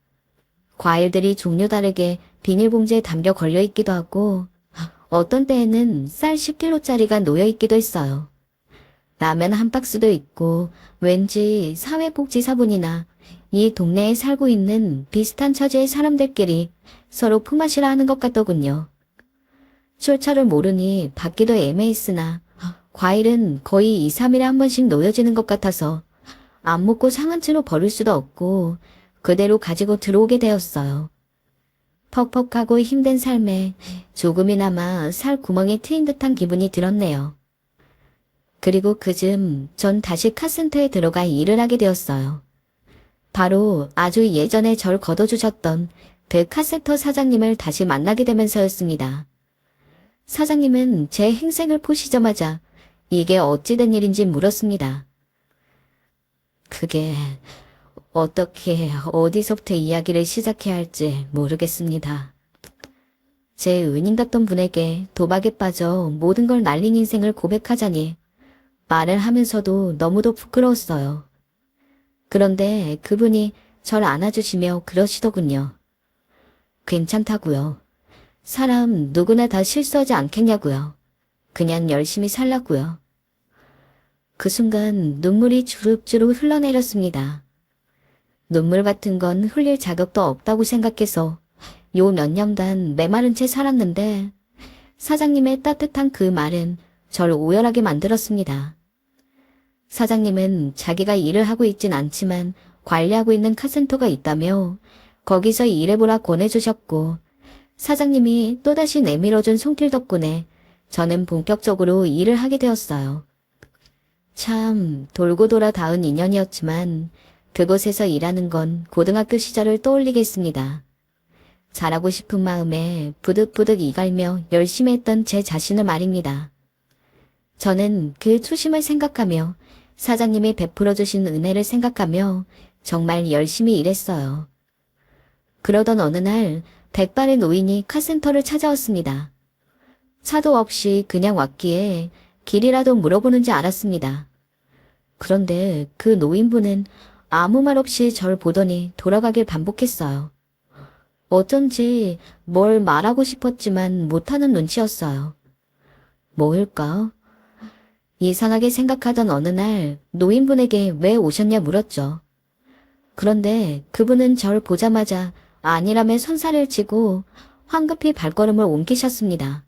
과일들이 종류 다르게 비닐봉지에 담겨 걸려 있기도 하고 어떤 때에는 쌀 10kg짜리가 놓여 있기도 했어요. 라면 한 박스도 있고 왠지 사회복지사분이나 이 동네에 살고 있는 비슷한 처지의 사람들끼리 서로 품앗이라 하는 것 같더군요. 출처를 모르니 받기도 애매했으나 과일은 거의 2, 3일에 한 번씩 놓여지는 것 같아서 안 먹고 상한 채로 버릴 수도 없고 그대로 가지고 들어오게 되었어요. 퍽퍽하고 힘든 삶에 조금이나마 살 구멍이 트인 듯한 기분이 들었네요. 그리고 그즘 전 다시 카센터에 들어가 일을 하게 되었어요. 바로 아주 예전에 절 걷어주셨던 그 카센터 사장님을 다시 만나게 되면서였습니다. 사장님은 제 행색을 보시자마자 이게 어찌 된 일인지 물었습니다. 그게 어떻게 어디서부터 이야기를 시작해야 할지 모르겠습니다. 제 은인 같던 분에게 도박에 빠져 모든 걸 날린 인생을 고백하자니 말을 하면서도 너무도 부끄러웠어요. 그런데 그분이 절 안아주시며 그러시더군요. 괜찮다고요. 사람 누구나 다 실수하지 않겠냐고요. 그냥 열심히 살라고요. 그 순간 눈물이 주룩주룩 흘러내렸습니다. 눈물 같은 건 흘릴 자격도 없다고 생각해서 요 몇 년간 메마른 채 살았는데 사장님의 따뜻한 그 말은 절 오열하게 만들었습니다. 사장님은 자기가 일을 하고 있진 않지만 관리하고 있는 카센터가 있다며 거기서 일해보라 권해주셨고 사장님이 또다시 내밀어준 손길 덕분에 저는 본격적으로 일을 하게 되었어요. 참 돌고 돌아 닿은 인연이었지만 그곳에서 일하는 건 고등학교 시절을 떠올리게 했습니다. 잘하고 싶은 마음에 부득부득 이갈며 열심히 했던 제 자신을 말입니다. 저는 그 초심을 생각하며 사장님이 베풀어주신 은혜를 생각하며 정말 열심히 일했어요. 그러던 어느 날 백발의 노인이 카센터를 찾아왔습니다. 차도 없이 그냥 왔기에 길이라도 물어보는지 알았습니다. 그런데 그 노인분은 아무 말 없이 절 보더니 돌아가길 반복했어요. 어쩐지 뭘 말하고 싶었지만 못하는 눈치였어요. 뭐일까? 이상하게 생각하던 어느 날 노인분에게 왜 오셨냐 물었죠. 그런데 그분은 절 보자마자 아니라며 손살을 치고 황급히 발걸음을 옮기셨습니다.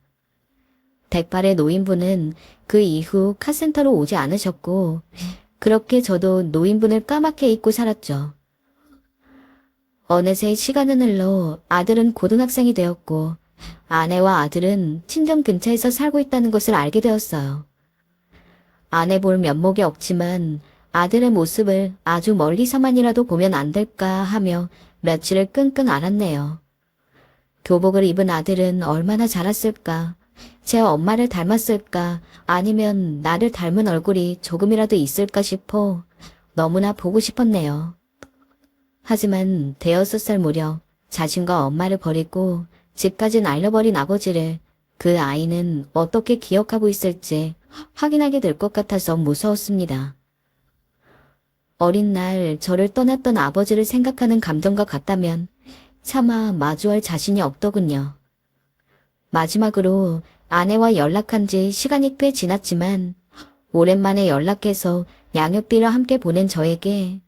백발의 노인분은 그 이후 카센터로 오지 않으셨고 그렇게 저도 노인분을 까맣게 잊고 살았죠. 어느새 시간은 흘러 아들은 고등학생이 되었고 아내와 아들은 친정 근처에서 살고 있다는 것을 알게 되었어요. 아내 볼 면목이 없지만 아들의 모습을 아주 멀리서만이라도 보면 안 될까 하며 며칠을 끙끙 앓았네요. 교복을 입은 아들은 얼마나 자랐을까, 제 엄마를 닮았을까, 아니면 나를 닮은 얼굴이 조금이라도 있을까 싶어 너무나 보고 싶었네요. 하지만 5살 무렵 자신과 엄마를 버리고 집까지 날려버린 아버지를 그 아이는 어떻게 기억하고 있을지 확인하게 될 것 같아서 무서웠습니다. 어린 날 저를 떠났던 아버지를 생각하는 감정과 같다면 차마 마주할 자신이 없더군요. 마지막으로 아내와 연락한 지 시간이 꽤 지났지만 오랜만에 연락해서 양육비를 함께 보낸 저에게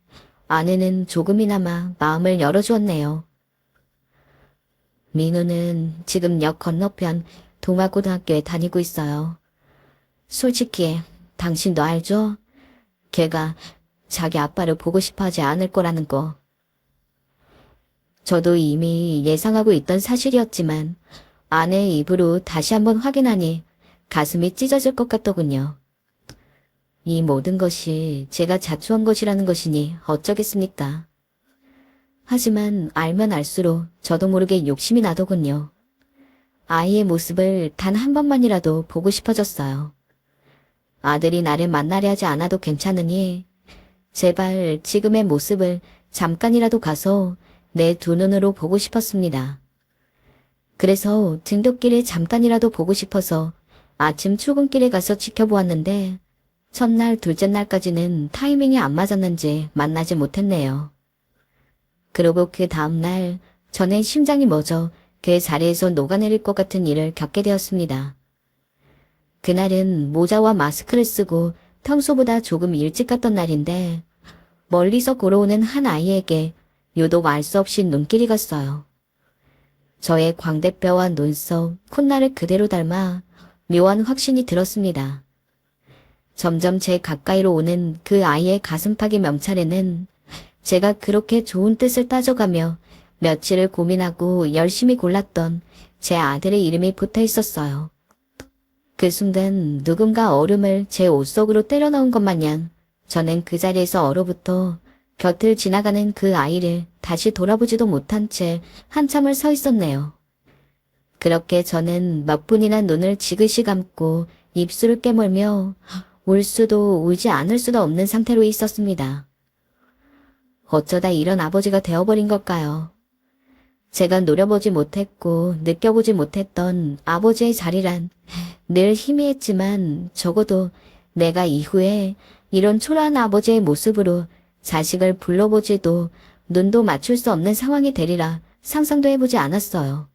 아내는 조금이나마 마음을 열어주었네요. 민우는 지금 역 건너편 동아고등학교에 다니고 있어요. 솔직히 당신도 알죠? 걔가 자기 아빠를 보고 싶어 하지 않을 거라는 거. 저도 이미 예상하고 있던 사실이었지만 아내의 입으로 다시 한번 확인하니 가슴이 찢어질 것 같더군요. 이 모든 것이 제가 자초한 것이라는 것이니 어쩌겠습니까? 하지만 알면 알수록 저도 모르게 욕심이 나더군요. 아이의 모습을 단 한 번만이라도 보고 싶어졌어요. 아들이 나를 만나려 하지 않아도 괜찮으니 제발 지금의 모습을 잠깐이라도 가서 내 두 눈으로 보고 싶었습니다. 그래서 등굣길에 잠깐이라도 보고 싶어서 아침 출근길에 가서 지켜보았는데 첫날, 둘째 날까지는 타이밍이 안 맞았는지 만나지 못했네요. 그리고 그 다음날 저는 심장이 멎어 그 자리에서 녹아내릴 것 같은 일을 겪게 되었습니다. 그날은 모자와 마스크를 쓰고 평소보다 조금 일찍 갔던 날인데 멀리서 걸어오는 한 아이에게 유독 알 수 없이 눈길이 갔어요. 저의 광대뼈와 눈썹, 콧날을 그대로 닮아 묘한 확신이 들었습니다. 점점 제 가까이로 오는 그 아이의 가슴팍의 명찰에는 제가 그렇게 좋은 뜻을 따져가며 며칠을 고민하고 열심히 골랐던 제 아들의 이름이 붙어 있었어요. 그 순간 누군가 얼음을 제 옷 속으로 때려 넣은 것 마냥 저는 그 자리에서 얼어붙어 곁을 지나가는 그 아이를 다시 돌아보지도 못한 채 한참을 서 있었네요. 그렇게 저는 몇 분이나 눈을 지그시 감고 입술을 깨물며 울 수도 울지 않을 수도 없는 상태로 있었습니다. 어쩌다 이런 아버지가 되어버린 걸까요? 제가 노려보지 못했고 느껴보지 못했던 아버지의 자리란 늘 희미했지만 적어도 내가 이후에 이런 초라한 아버지의 모습으로 자식을 불러보지도 눈도 맞출 수 없는 상황이 되리라 상상도 해보지 않았어요.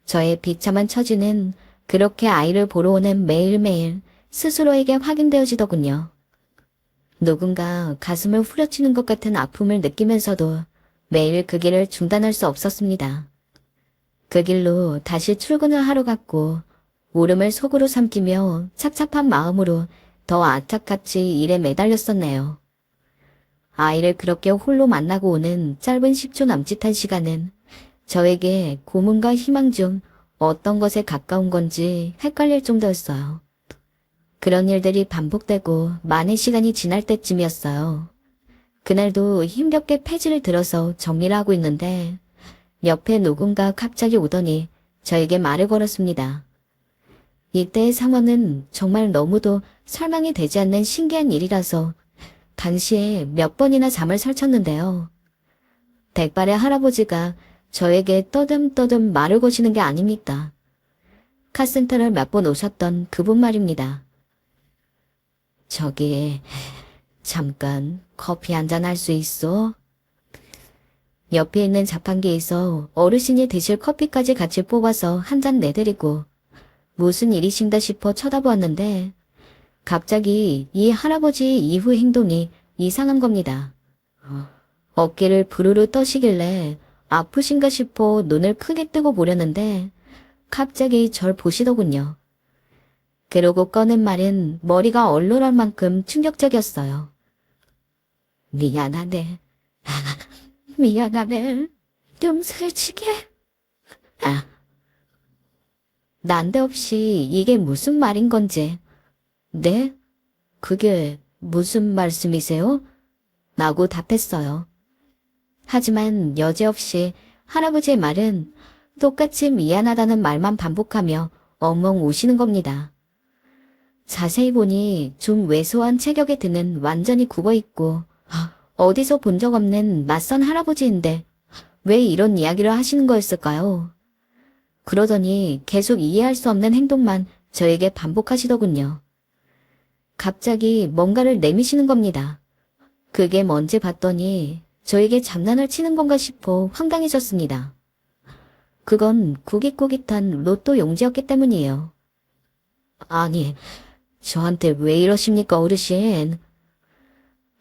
저의 비참한 처지는 그렇게 아이를 보러 오는 매일매일 스스로에게 확인되어지더군요. 누군가 가슴을 후려치는 것 같은 아픔을 느끼면서도 매일 그 길을 중단할 수 없었습니다. 그 길로 다시 출근을 하러 갔고 울음을 속으로 삼키며 착잡한 마음으로 더 안타깝이 일에 매달렸었네요. 아이를 그렇게 홀로 만나고 오는 짧은 10초 남짓한 시간은 저에게 고문과 희망 중 어떤 것에 가까운 건지 헷갈릴 정도였어요. 그런 일들이 반복되고 많은 시간이 지날 때쯤이었어요. 그날도 힘겹게 폐지를 들어서 정리를 하고 있는데 옆에 누군가 갑자기 오더니 저에게 말을 걸었습니다. 이때의 상황은 정말 너무도 설명이 되지 않는 신기한 일이라서 당시에 몇 번이나 잠을 설쳤는데요. 백발의 할아버지가 저에게 떠듬떠듬 말을 거시는 게 아닙니까? 카센터를 몇 번 오셨던 그분 말입니다. 저기 잠깐 커피 한잔 할 수 있어? 옆에 있는 자판기에서 어르신이 드실 커피까지 같이 뽑아서 한 잔 내드리고 무슨 일이신가 싶어 쳐다보았는데 갑자기 이 할아버지의 이후 행동이 이상한 겁니다. 어깨를 부르르 떠시길래 아프신가 싶어 눈을 크게 뜨고 보려는데 갑자기 절 보시더군요. 그러고 꺼낸 말은 머리가 얼얼할 만큼 충격적이었어요. 미안하네. 미안하네. 좀 솔직해. 난데없이 이게 무슨 말인 건지. 네? 그게 무슨 말씀이세요? 라고 답했어요. 하지만 여지없이 할아버지의 말은 똑같이 미안하다는 말만 반복하며 엉엉 우시는 겁니다. 자세히 보니 좀 왜소한 체격에 드는 완전히 굽어있고 어디서 본 적 없는 낯선 할아버지인데 왜 이런 이야기를 하시는 거였을까요? 그러더니 계속 이해할 수 없는 행동만 저에게 반복하시더군요. 갑자기 뭔가를 내미시는 겁니다. 그게 뭔지 봤더니 저에게 장난을 치는 건가 싶어 황당해졌습니다. 그건 꾸깃꾸깃한 로또 용지였기 때문이에요. 아니, 저한테 왜 이러십니까, 어르신?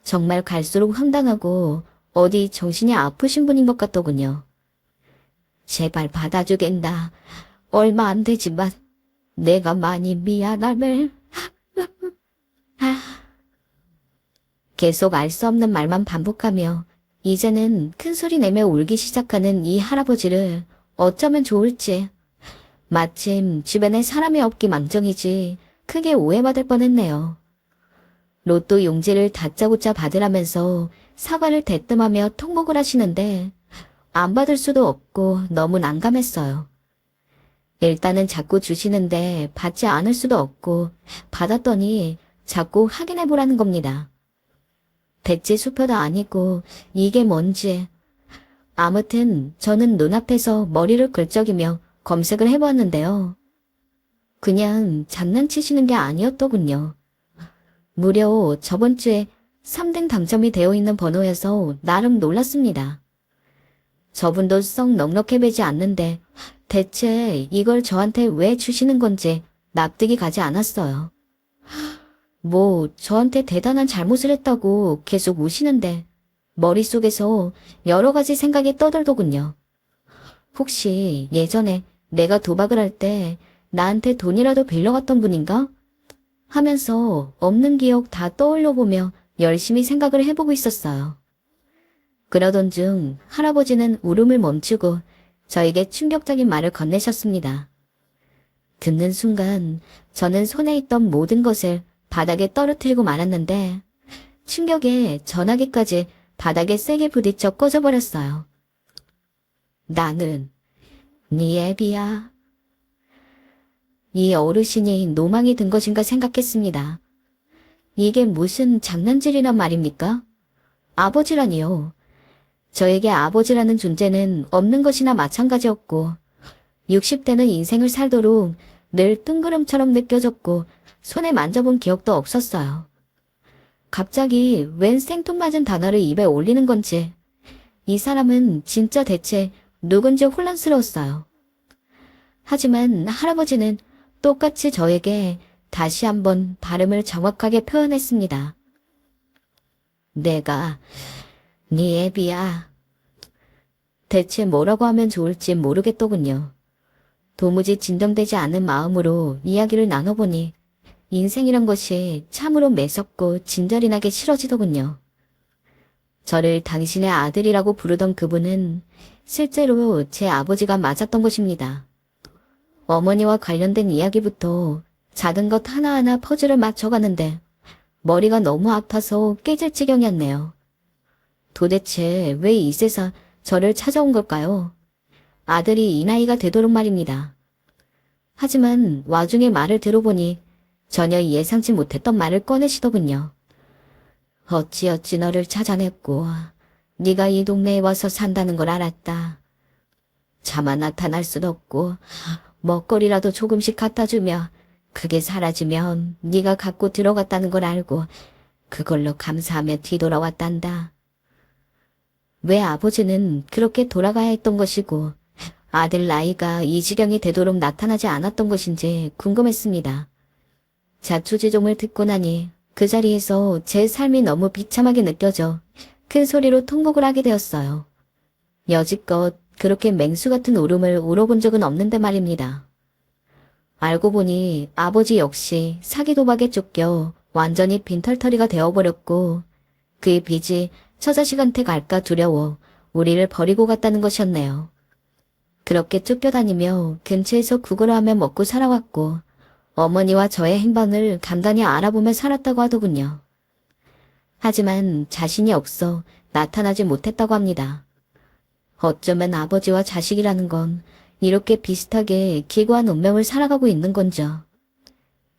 정말 갈수록 황당하고 어디 정신이 아프신 분인 것 같더군요. 제발 받아주겠나. 얼마 안 되지만 내가 많이 미안함을. 계속 알 수 없는 말만 반복하며 이제는 큰 소리 내며 울기 시작하는 이 할아버지를 어쩌면 좋을지. 마침 주변에 사람이 없기 망정이지 크게 오해받을 뻔했네요. 로또 용지를 다짜고짜 받으라면서 사과를 대뜸하며 통곡을 하시는데 안 받을 수도 없고 너무 난감했어요. 일단은 자꾸 주시는데 받지 않을 수도 없고 받았더니 자꾸 확인해보라는 겁니다. 백지수표도 아니고 이게 뭔지. 아무튼 저는 눈앞에서 머리를 긁적이며 검색을 해보았는데요. 그냥 장난치시는 게 아니었더군요. 무려 저번 주에 3등 당첨이 되어 있는 번호여서 나름 놀랐습니다. 저분도 썩 넉넉해 보이지 않는데 대체 이걸 저한테 왜 주시는 건지 납득이 가지 않았어요. 뭐 저한테 대단한 잘못을 했다고 계속 우시는데 머릿속에서 여러 가지 생각이 떠들더군요. 혹시 예전에 내가 도박을 할 때 나한테 돈이라도 빌려갔던 분인가? 하면서 없는 기억 다 떠올려보며 열심히 생각을 해보고 있었어요. 그러던 중 할아버지는 울음을 멈추고 저에게 충격적인 말을 건네셨습니다. 듣는 순간 저는 손에 있던 모든 것을 바닥에 떨어뜨리고 말았는데 충격에 전화기까지 바닥에 세게 부딪혀 꺼져버렸어요. 나는 네 애비야. 이 어르신이 노망이 든 것인가 생각했습니다. 이게 무슨 장난질이란 말입니까? 아버지라니요. 저에게 아버지라는 존재는 없는 것이나 마찬가지였고 60대는 인생을 살도록 늘 뜬구름처럼 느껴졌고 손에 만져본 기억도 없었어요. 갑자기 웬 생뚱맞은 단어를 입에 올리는 건지 이 사람은 진짜 대체 누군지 혼란스러웠어요. 하지만 할아버지는 똑같이 저에게 다시 한번 발음을 정확하게 표현했습니다. 내가 네 애비야. 대체 뭐라고 하면 좋을지 모르겠더군요. 도무지 진정되지 않은 마음으로 이야기를 나눠보니 인생이란 것이 참으로 매섭고 진절이 나게 싫어지더군요. 저를 당신의 아들이라고 부르던 그분은 실제로 제 아버지가 맞았던 것입니다. 어머니와 관련된 이야기부터 작은 것 하나하나 퍼즐을 맞춰가는데 머리가 너무 아파서 깨질 지경이었네요. 도대체 왜 이제서 저를 찾아온 걸까요? 아들이 이 나이가 되도록 말입니다. 하지만 와중에 말을 들어보니 전혀 예상치 못했던 말을 꺼내시더군요. 어찌어찌 너를 찾아냈고 네가 이 동네에 와서 산다는 걸 알았다. 차마 나타날 순 없고 먹거리라도 조금씩 갖다 주며 그게 사라지면 네가 갖고 들어갔다는 걸 알고 그걸로 감사하며 뒤돌아왔단다. 왜 아버지는 그렇게 돌아가야 했던 것이고 아들 나이가 이 지경이 되도록 나타나지 않았던 것인지 궁금했습니다. 자초지종을 듣고 나니 그 자리에서 제 삶이 너무 비참하게 느껴져 큰 소리로 통곡을 하게 되었어요. 여지껏 그렇게 맹수 같은 울음을 울어본 적은 없는데 말입니다. 알고 보니 아버지 역시 사기 도박에 쫓겨 완전히 빈털터리가 되어버렸고 그의 빚이 처자식한테 갈까 두려워 우리를 버리고 갔다는 것이었네요. 그렇게 쫓겨다니며 근처에서 구걸을 하며 먹고 살아왔고 어머니와 저의 행방을 간단히 알아보며 살았다고 하더군요. 하지만 자신이 없어 나타나지 못했다고 합니다. 어쩌면 아버지와 자식이라는 건 이렇게 비슷하게 기구한 운명을 살아가고 있는 건죠.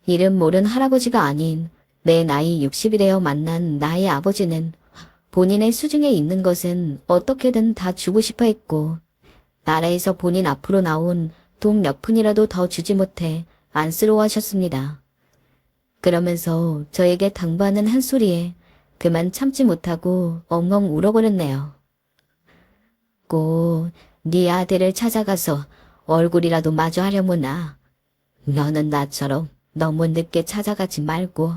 이름 모른 할아버지가 아닌 내 나이 60이 되어 만난 나의 아버지는 본인의 수중에 있는 것은 어떻게든 다 주고 싶어 했고 나라에서 본인 앞으로 나온 돈 몇 푼이라도 더 주지 못해 안쓰러워하셨습니다. 그러면서 저에게 당부하는 한 소리에 그만 참지 못하고 엉엉 울어버렸네요. 꼭 네 아들을 찾아가서 얼굴이라도 마주 하려무나. 너는 나처럼 너무 늦게 찾아가지 말고.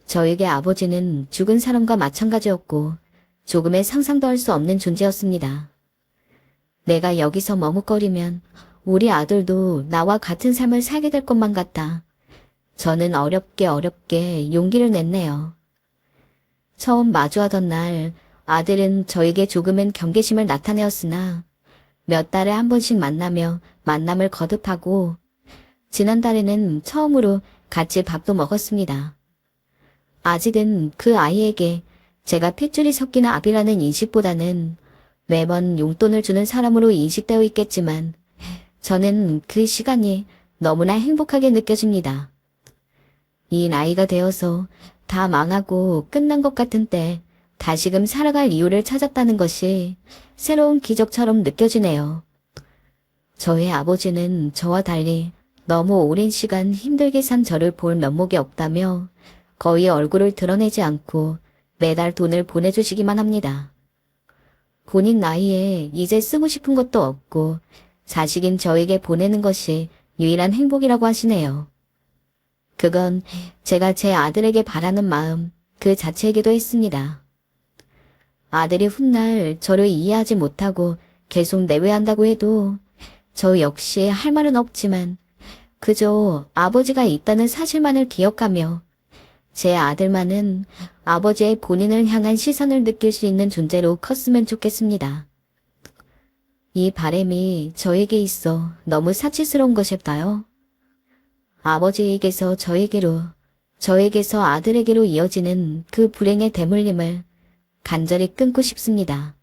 저에게 아버지는 죽은 사람과 마찬가지였고 조금의 상상도 할 수 없는 존재였습니다. 내가 여기서 머뭇거리면 우리 아들도 나와 같은 삶을 살게 될 것만 같아 저는 어렵게 용기를 냈네요. 처음 마주하던 날 아들은 저에게 조금은 경계심을 나타내었으나 몇 달에 한 번씩 만나며 만남을 거듭하고 지난달에는 처음으로 같이 밥도 먹었습니다. 아직은 그 아이에게 제가 핏줄이 섞인 아비라는 인식보다는 매번 용돈을 주는 사람으로 인식되어 있겠지만 저는 그 시간이 너무나 행복하게 느껴집니다. 이 나이가 되어서 다 망하고 끝난 것 같은 때 다시금 살아갈 이유를 찾았다는 것이 새로운 기적처럼 느껴지네요. 저의 아버지는 저와 달리 너무 오랜 시간 힘들게 산 저를 볼 면목이 없다며 거의 얼굴을 드러내지 않고 매달 돈을 보내주시기만 합니다. 본인 나이에 이제 쓰고 싶은 것도 없고 자식인 저에게 보내는 것이 유일한 행복이라고 하시네요. 그건 제가 제 아들에게 바라는 마음 그 자체이기도 했습니다. 아들이 훗날 저를 이해하지 못하고 계속 내외한다고 해도 저 역시 할 말은 없지만 그저 아버지가 있다는 사실만을 기억하며 제 아들만은 아버지의 본인을 향한 시선을 느낄 수 있는 존재로 컸으면 좋겠습니다. 이 바람이 저에게 있어 너무 사치스러운 것일까요? 아버지에게서 저에게로, 저에게서 아들에게로 이어지는 그 불행의 대물림을 간절히 끊고 싶습니다.